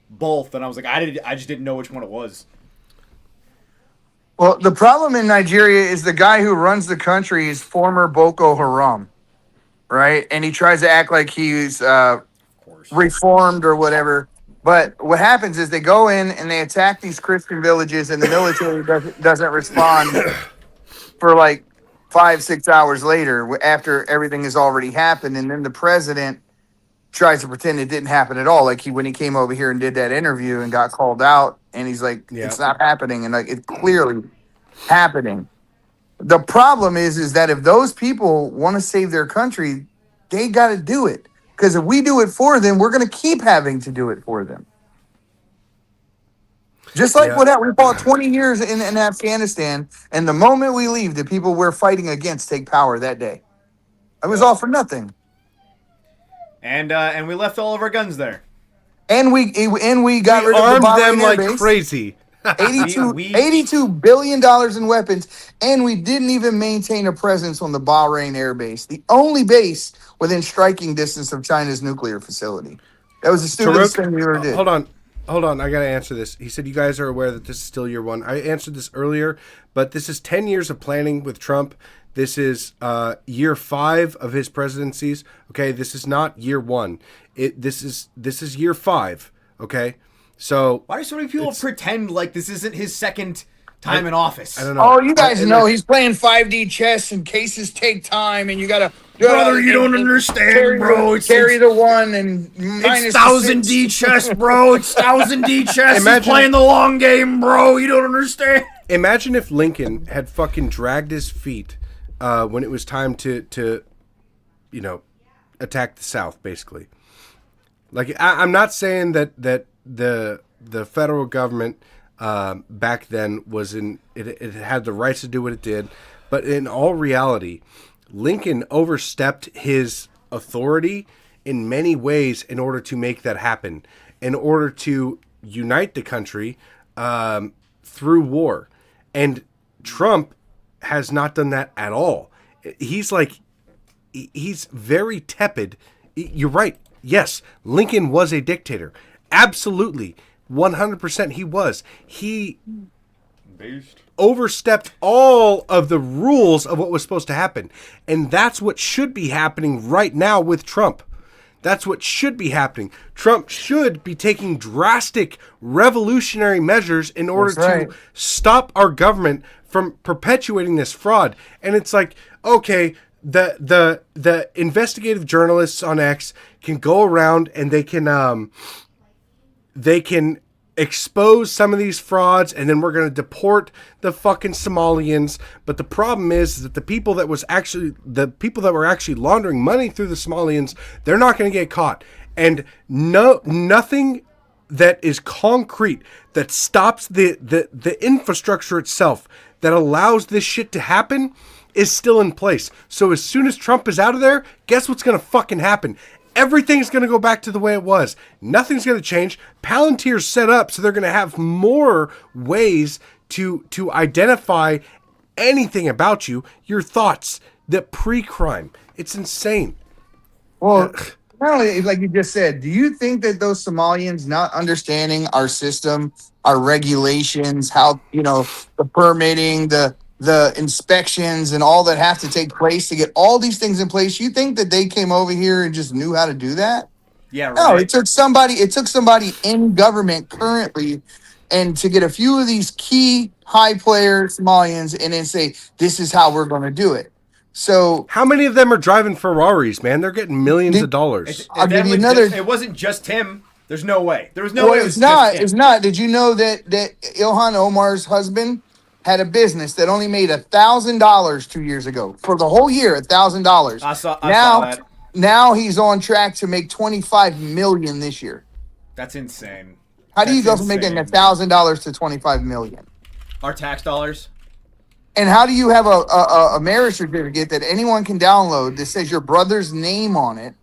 both, and I was like I just didn't know which one it was. Well, the problem in Nigeria is the guy who runs the country is former Boko Haram, right? And he tries to act like he's reformed or whatever. But what happens is they go in and they attack these Christian villages, and the military doesn't respond for like 5-6 hours later after everything has already happened. And then the president tries to pretend it didn't happen at all. Like when he came over here and did that interview and got called out, and he's like, it's not happening. And like, it's clearly happening. The problem is that if those people want to save their country, they got to do it. Because if we do it for them, we're going to keep having to do it for them. Just like what we fought 20 years in Afghanistan, and the moment we leave, the people we're fighting against take power that day. It was all for nothing. And we left all of our guns there. And we got rid of armed the them like base. crazy. $82 billion in weapons, and we didn't even maintain a presence on the Bahrain Air Base, the only base within striking distance of China's nuclear facility. That was the stupidest thing we ever did. Hold on, I gotta answer this. He said you guys are aware that this is still year one. I answered this earlier, but this is 10 years of planning with Trump. This is year 5 of his presidencies. Okay, this is not year 1. This is year 5. Okay, so why do so many people pretend like this isn't his second time in office? I don't know. Oh, you guys know he's playing 5D chess, and cases take time, and you gotta. Brother, you don't understand, bro. Carry the one and minus it's 1000D chess, bro. It's 1000D chess. He's playing the long game, bro. You don't understand. Imagine if Lincoln had fucking dragged his feet when it was time to attack the South, basically. Like I'm not saying that the federal government back then was it had the rights to do what it did, but in all reality, Lincoln overstepped his authority in many ways in order to make that happen, in order to unite the country through war. And Trump has not done that at all. He's very tepid. You're right. Yes, Lincoln was a dictator. Absolutely. 100% he was. He overstepped all of the rules of what was supposed to happen. And that's what should be happening right now with Trump. That's what should be happening. Trump should be taking drastic revolutionary measures in order to stop our government from perpetuating this fraud. And it's like, okay, the investigative journalists on X can go around and they can expose some of these frauds, and then we're going to deport the fucking Somalians. But the problem is that the people that were actually laundering money through the Somalians, they're not going to get caught. And nothing that is concrete that stops the infrastructure itself that allows this shit to happen is still in place. So as soon as Trump is out of there, guess what's going to fucking happen? Everything's going to go back to the way it was. Nothing's going to change. Palantir's set up so they're going to have more ways to identify anything about you, your thoughts, the pre-crime. It's insane. Well, not only, like you just said, do you think that those Somalians not understanding our system, our regulations, how, the permitting, the inspections and all that have to take place to get all these things in place, you think that they came over here and just knew how to do that? Yeah, right. No, it took somebody in government currently and to get a few of these key high player Somalians and then say, this is how we're going to do it. So how many of them are driving Ferraris, man? They're getting millions of dollars. I'll give you another. It wasn't just him. There's no way. There was no way. It's not. It's not. Did you know that Ilhan Omar's husband had a business that only made $1,000 2 years ago for the whole year? $1,000. I saw that. Now he's on track to make $25 million this year. That's insane. How do you go from making $1,000 to $25 million? Our tax dollars. And how do you have a marriage certificate that anyone can download that says your brother's name on it?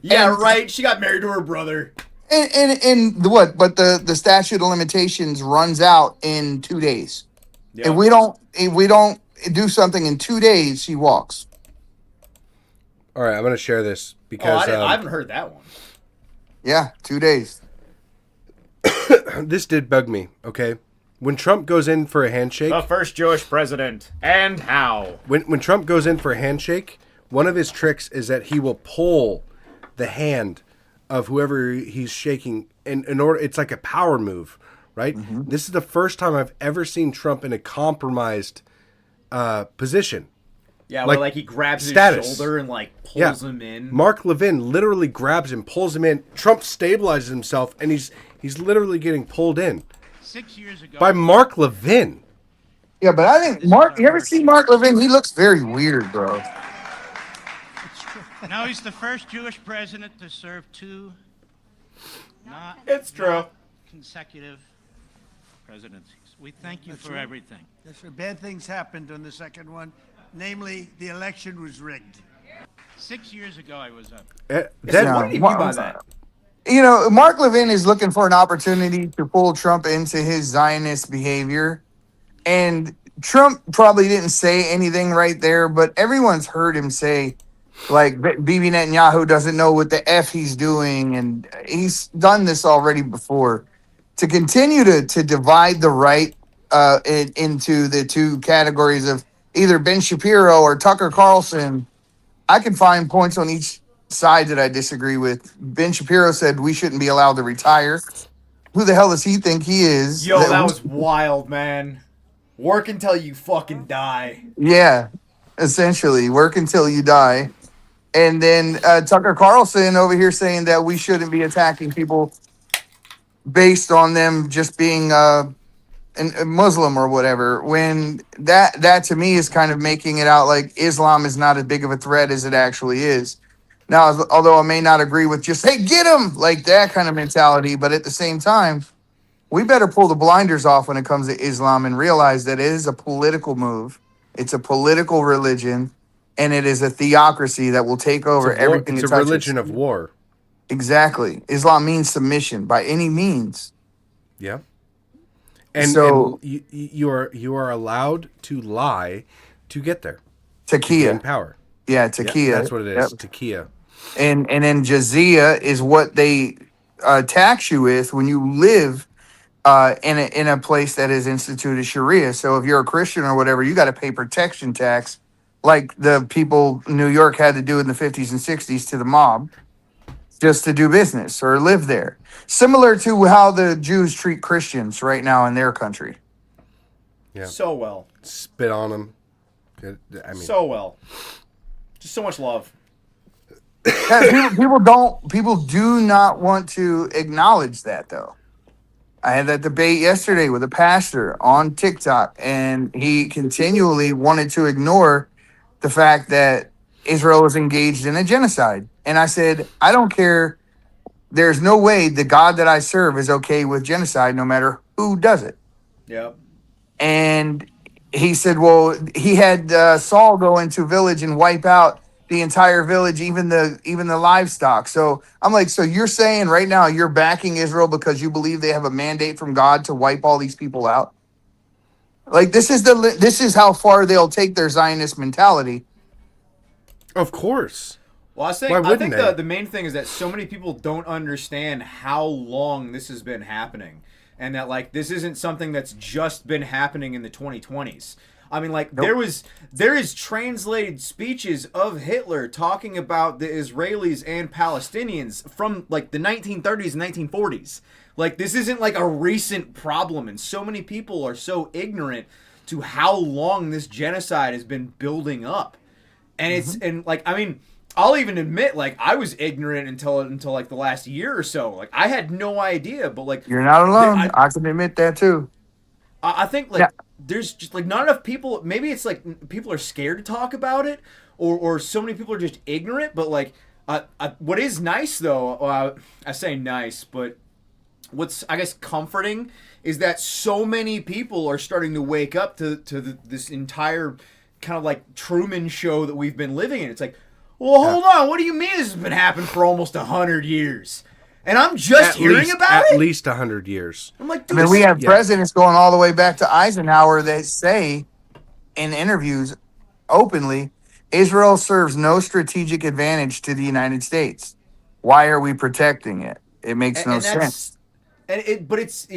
Yeah, right. She got married to her brother. And what? But the statute of limitations runs out in 2 days. Yep. If we don't do something in 2 days, she walks. All right, I'm going to share this because I haven't heard that one. Yeah, 2 days. This did bug me. Okay. When Trump goes in for a handshake... The first Jewish president. And how? When Trump goes in for a handshake, one of his tricks is that he will pull the hand of whoever he's shaking in order... It's like a power move, right? Mm-hmm. This is the first time I've ever seen Trump in a compromised position. Yeah, like he grabs his shoulder and pulls him in. Mark Levin literally grabs him, pulls him in. Trump stabilizes himself, and he's literally getting pulled in. 6 years ago. By Mark Levin. Yeah, but I think you ever see Mark Levin? He looks very weird, bro. It's true. Now he's the first Jewish president to serve two not consecutive presidencies. We thank you for everything. Yes, sir. Bad things happened on the second one. Namely, the election was rigged. 6 years ago, I was up. What do you mean by that? Mark Levin is looking for an opportunity to pull Trump into his Zionist behavior. And Trump probably didn't say anything right there, but everyone's heard him say, Bibi Netanyahu doesn't know what the F he's doing. And he's done this already before. To continue to divide the right into the two categories of either Ben Shapiro or Tucker Carlson, I can find points on each side that I disagree with. Ben Shapiro said we shouldn't be allowed to retire. Who the hell does he think he is? Yo, that was wild, man. Work until you fucking die. Yeah, essentially, work until you die. And then Tucker Carlson over here saying that we shouldn't be attacking people based on them just being a Muslim or whatever, when that to me is kind of making it out like Islam is not as big of a threat as it actually is. Now, although I may not agree with just, hey, get him, like that kind of mentality, but at the same time, we better pull the blinders off when it comes to Islam and realize that it is a political move. It's a political religion, and it is a theocracy that will take over everything. It's a religion of war. Exactly. Islam means submission by any means. Yeah. And you are allowed to lie to get there. Taqiyya. In power. Yeah, taqiyya. Yep, that's what it is. Yep. Taqiyya. And then jizya is what they tax you with when you live in a place that is instituted Sharia. So if you're a Christian or whatever, you got to pay protection tax, like the people in New York had to do in the 50s and 60s to the mob, just to do business or live there. Similar to how the Jews treat Christians right now in their country. Yeah. So well. Spit on them. So well. Just so much love. People do not want to acknowledge that, though. I had that debate yesterday with a pastor on TikTok, and he continually wanted to ignore the fact that Israel was engaged in a genocide. And I said, I don't care. There's no way the God that I serve is okay with genocide, no matter who does it. Yep. And he said, well, he had Saul go into village and wipe out the entire village, even the livestock. So I'm like, so you're saying right now you're backing Israel because you believe they have a mandate from God to wipe all these people out? Like this is how far they'll take their Zionist mentality. Of course. Well, I think the main thing is that so many people don't understand how long this has been happening, and that like this isn't something that's just been happening in the 2020s. I mean, like there is translated speeches of Hitler talking about the Israelis and Palestinians from like the 1930s and 1940s. Like this isn't like a recent problem, and so many people are so ignorant to how long this genocide has been building up. And it's and like I mean, I'll even admit like I was ignorant until like the last year or so. Like I had no idea, but like you're not alone. I can admit that too. I think like there's just like not enough people. Maybe it's like people are scared to talk about it, or so many people are just ignorant. But like what is nice though, I say nice, but what's I guess comforting is that so many people are starting to wake up to this entire kind of like Truman show that we've been living in. It's like, well, hold on, what do you mean this has been happening for almost 100 years? And I'm just hearing about it? At least 100 years. I'm like, I mean, we have presidents going all the way back to Eisenhower that say in interviews openly, Israel serves no strategic advantage to the United States. Why are we protecting it? It makes no sense. But it's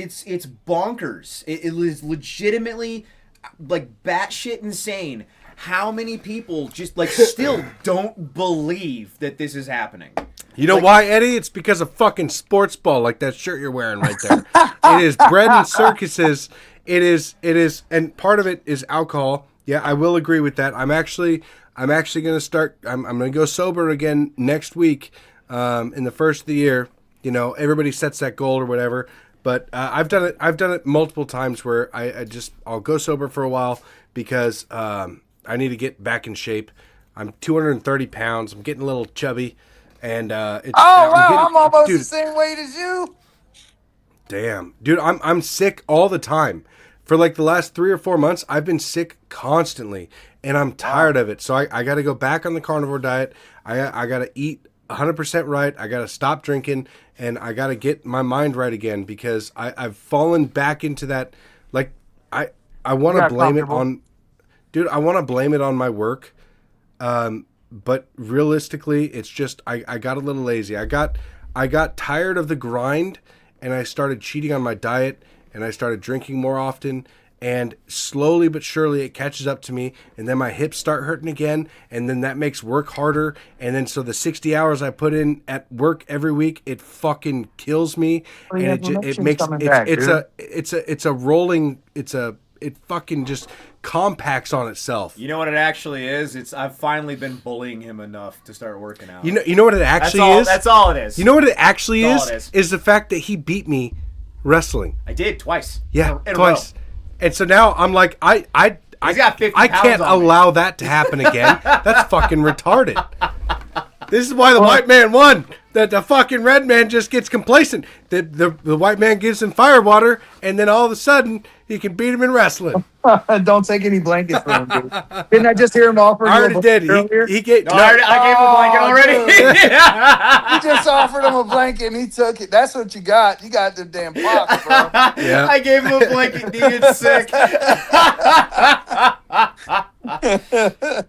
bonkers. It is legitimately like batshit insane how many people just like still don't believe that this is happening. You know why, Eddie? It's because of fucking sports ball, like that shirt you're wearing right there. It is bread and circuses. It is, and part of it is alcohol. Yeah, I will agree with that. I'm actually going to start. I'm going to go sober again next week. In the first of the year, you know, everybody sets that goal or whatever. But I've done it. I've done it multiple times where I'll go sober for a while because I need to get back in shape. I'm 230 pounds. I'm getting a little chubby. And I'm almost the same weight as you. Damn, dude, I'm sick all the time. For like the last 3 or 4 months, I've been sick constantly, and I'm tired of it. So I got to go back on the carnivore diet. I got to eat 100% right. I got to stop drinking, and I got to get my mind right again because I've fallen back into that. Like I want to blame it on, dude. I want to blame it on my work. But realistically, it's just I got a little lazy. I got tired of the grind, and I started cheating on my diet, and I started drinking more often, and slowly but surely it catches up to me, and then my hips start hurting again, and then that makes work harder, and then so the 60 hours I put in at work every week, it fucking kills me, and it fucking just compacts on itself. You know what it actually is? I've finally been bullying him enough to start working out. You know what it actually is? That's all it is. You know what it actually is? Is the fact that he beat me wrestling. I did twice. Yeah, twice. And so now I'm like, I got 50 I can't allow that to happen again. That's fucking retarded. This is why the white man won. That the fucking red man just gets complacent. The white man gives him fire water, and then all of a sudden he can beat him in wrestling. Don't take any blankets from him, dude. Didn't I just hear him offer? I already did. He gave. I gave him a blanket already. You just offered him a blanket and he took it. That's what you got. You got the damn pox, bro. Yeah. I gave him a blanket. He gets sick.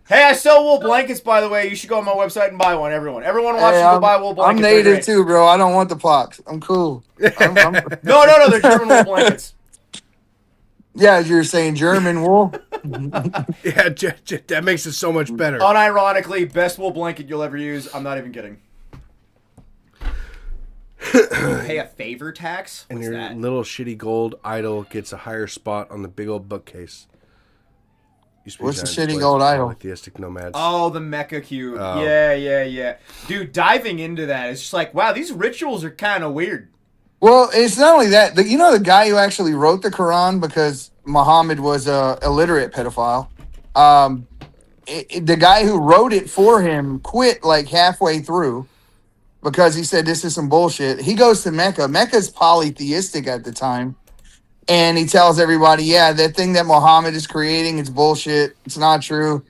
Hey, I sell wool blankets, by the way. You should go on my website and buy one. Everyone wants to go buy wool blankets. I'm native too, bro. I don't want the pox. I'm cool. No, they're German wool blankets. Yeah, you're saying German wool. Yeah, that makes it so much better. Unironically, best wool blanket you'll ever use. I'm not even kidding. Pay a favor tax? And your little shitty gold idol gets a higher spot on the big old bookcase. What's the shitty gold idol? Theistic nomads. Oh, the Mecha Cube. Yeah. Dude, diving into that, it's just like, wow, these rituals are kind of weird. Well, it's not only that. You know the guy who actually wrote the Quran, because Muhammad was a illiterate pedophile. Um, the guy who wrote it for him quit like halfway through because he said this is some bullshit. He goes to Mecca. Mecca's polytheistic at the time. And he tells everybody, yeah, that thing that Muhammad is creating is bullshit. It's not true.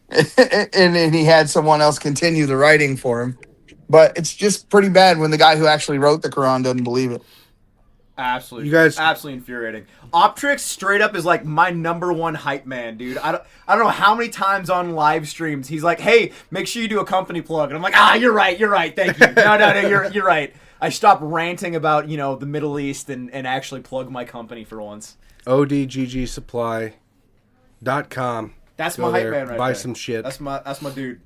And then he had someone else continue the writing for him. But it's just pretty bad when the guy who actually wrote the Quran doesn't believe it. Absolutely, You guys- absolutely infuriating. Optrix straight up is like my #1 hype man, dude. I don't know how many times on live streams he's like, "Hey, make sure you do a company plug," and I'm like, "You're right, thank you." No, you're right. I stopped ranting about the Middle East and actually plug my company for once. ODGGsupply.com. That's Go my hype there, man right buy there. some shit. That's my dude.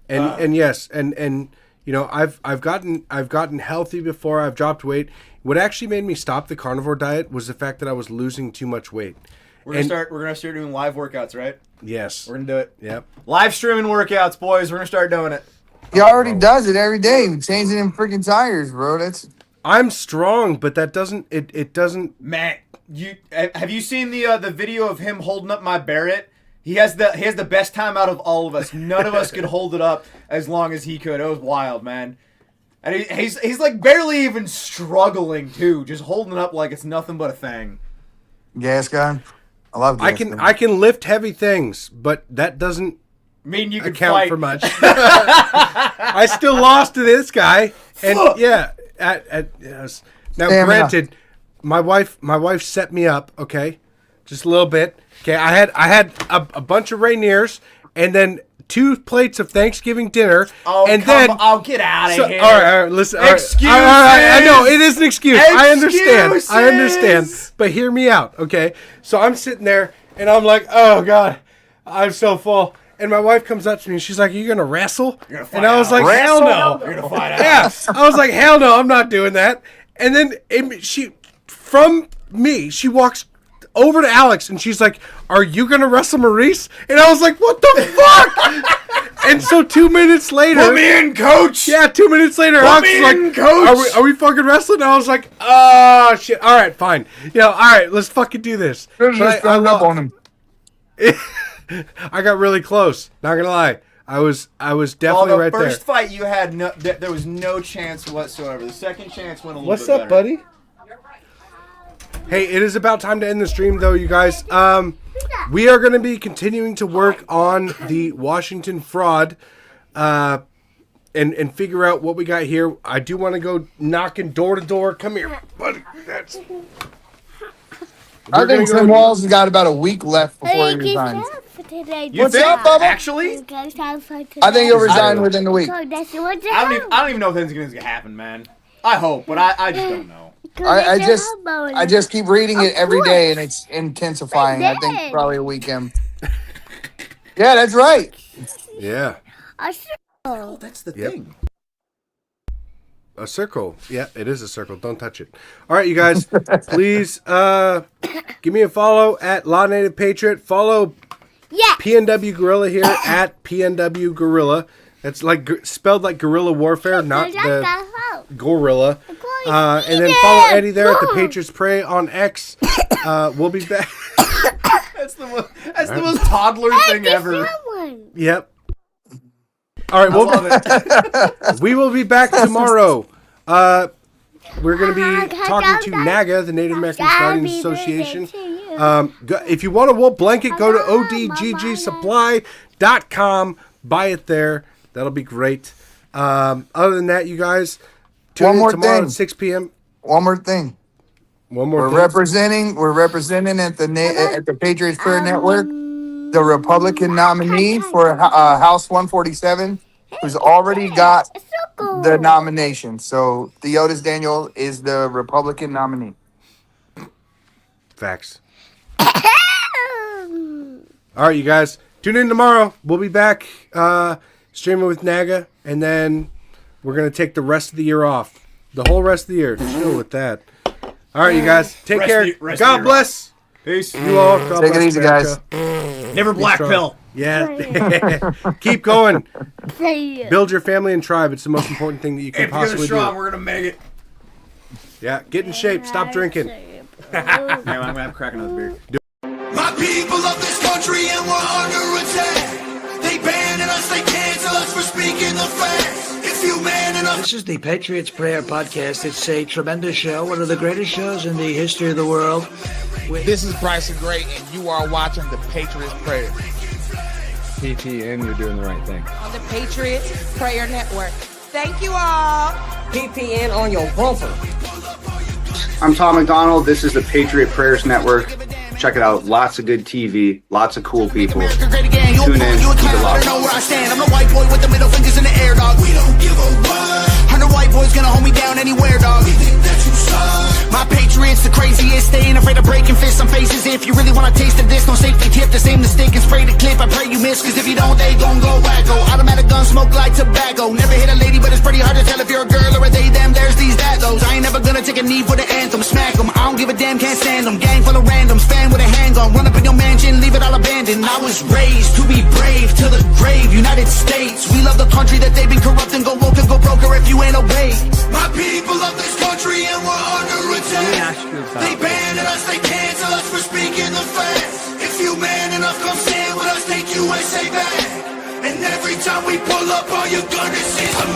And yes, and I've gotten healthy before. I've dropped weight. What actually made me stop the carnivore diet was the fact that I was losing too much weight. We're gonna start doing live workouts, right? Yes. We're gonna do it. Yep. Live streaming workouts, boys. We're gonna start doing it. He already does it every day, changing them freaking tires, bro. That's I'm strong, but that doesn't it doesn't. Man, have you seen the video of him holding up my Barrett? He has the best time out of all of us. None of us could hold it up as long as he could. It was wild, man. And he's like barely even struggling too, just holding it up like it's nothing but a thing. gas gun. I love gas gun. I can lift heavy things, but that doesn't I mean, you can account fight. for much. I still lost to this guy, and yeah. Yes. Now, Stamina. granted, my wife set me up. Okay, just a little bit. Okay, I had a bunch of Rainiers, and then 2 plates of Thanksgiving dinner, and then Get out of here. all right, listen. All right, Excuses. all right, I know it is an excuse. I understand. Excuses. But hear me out, okay? So I'm sitting there, and I'm like, oh God, I'm so full. And my wife comes up to me, and she's like, "Are you gonna wrestle?" And I was like, "Hell no!" You're gonna fight out. Yeah, I was like, "Hell no, I'm not doing that." And then she walks over to Alex, and she's like, "Are you gonna wrestle Maurice?" And I was like, "What the fuck?" And so 2 minutes later, Put me in, coach. yeah, 2 minutes later, Alex me is like, in, coach. Are we fucking wrestling? And I was like, "Oh shit! All right, fine. All right, let's fucking do this." Should've just thrown up on him. I got really close. Not gonna lie, I was definitely the right there. first fight you had, there was no chance whatsoever. The second chance went a little What's bit up, better. buddy? Hey, it is about time to end the stream, though, you guys. We are going to be continuing to work on the Washington fraud, and figure out what we got here. I do want to go knocking door to door. Come here, buddy. I think Tim Walls has got about a week left before he resigns. You What's think? up, Bubba? Actually, I think he'll resign within the week. I don't even know if anything's gonna happen, man. I hope, but I just don't know. I just keep reading it every day, and it's intensifying. I think probably a weekend. Yeah, that's right. Yeah. Oh, that's the thing. A circle. Yeah, it is a circle. Don't touch it. All right, you guys. Please give me a follow at Law Native Patriot. Follow PNW Guerrilla here at PNW Guerrilla. That's like spelled like guerrilla warfare, not the gorilla. And then follow Eddie there at the Patriots Prey on X. We'll be back. That's the most toddler thing ever. Yep. All right, we will be back tomorrow. We're going to be talking to NAGA, the Native American Guardians Association. If you want a wool blanket, go to odggsupply.com. Buy it there. That'll be great. Other than that, you guys, tune in tomorrow at 6 p.m. One more thing. We're representing at the Patriots Prayer Network the Republican nominee for House 147, who's already got the nomination. So Theotis Daniel is the Republican nominee. Facts. All right, you guys, tune in tomorrow. We'll be back streaming with NAGA, and then we're going to take the rest of the year off. The whole rest of the year. Chill with that. All right, you guys, take care. God bless. Peace. You all. God Take bless it easy, America. guys. Never black pill. Yeah. Keep going. Build your family and tribe. It's the most important thing that you can If you're possibly strong, do. we're gonna make it. Yeah, get in shape. Stop drinking. Man, I'm gonna have to crack another beer. My people of this country and we're under attack. They banning us, they cancel us for speaking the facts. If you man enough. This is the Patriots Prayer Podcast. It's a tremendous show, one of the greatest shows in the history of the world. This is Bryson Gray, and you are watching the Patriots Prayer. PTN, you're doing the right thing. On the Patriots Prayer Network. Thank you all. PPN on your bumper. I'm Tom McDonald. This is the Patriot Prayers Network. Check it out. Lots of good TV. Lots of cool people. Tune in. Keep it locked. I'm the white boy with the middle fingers in the air, dog. We don't give a what. 100 white boys gonna hold me down anywhere, dog. You think that you suck? My Patriots, the craziest. They ain't afraid of breaking fists on faces. If you really wanna taste of this, no safety tip. The same mistake and spray the clip. I pray you miss, cause if you don't, they gon' go wacko. Automatic gun smoke like tobacco. Never hit a lady, but it's pretty hard to tell if you're a girl or a they, them. There's these, that, those. I ain't never gonna take a knee for the anthem. Smack them. I don't give a damn, can't stand them. Gang full of randoms. Fan with a handgun. Run up in your mansion, leave it all abandoned. I was raised to be brave to the grave. United States, we love the country that they've been corrupting. Go woke and go broker if you ain't obeyed. My people of this country and we're under attack. They banning us, they cancel us for speaking the facts. If you man enough, come stand with us, take USA back. And every time we pull up, all you're gonna see is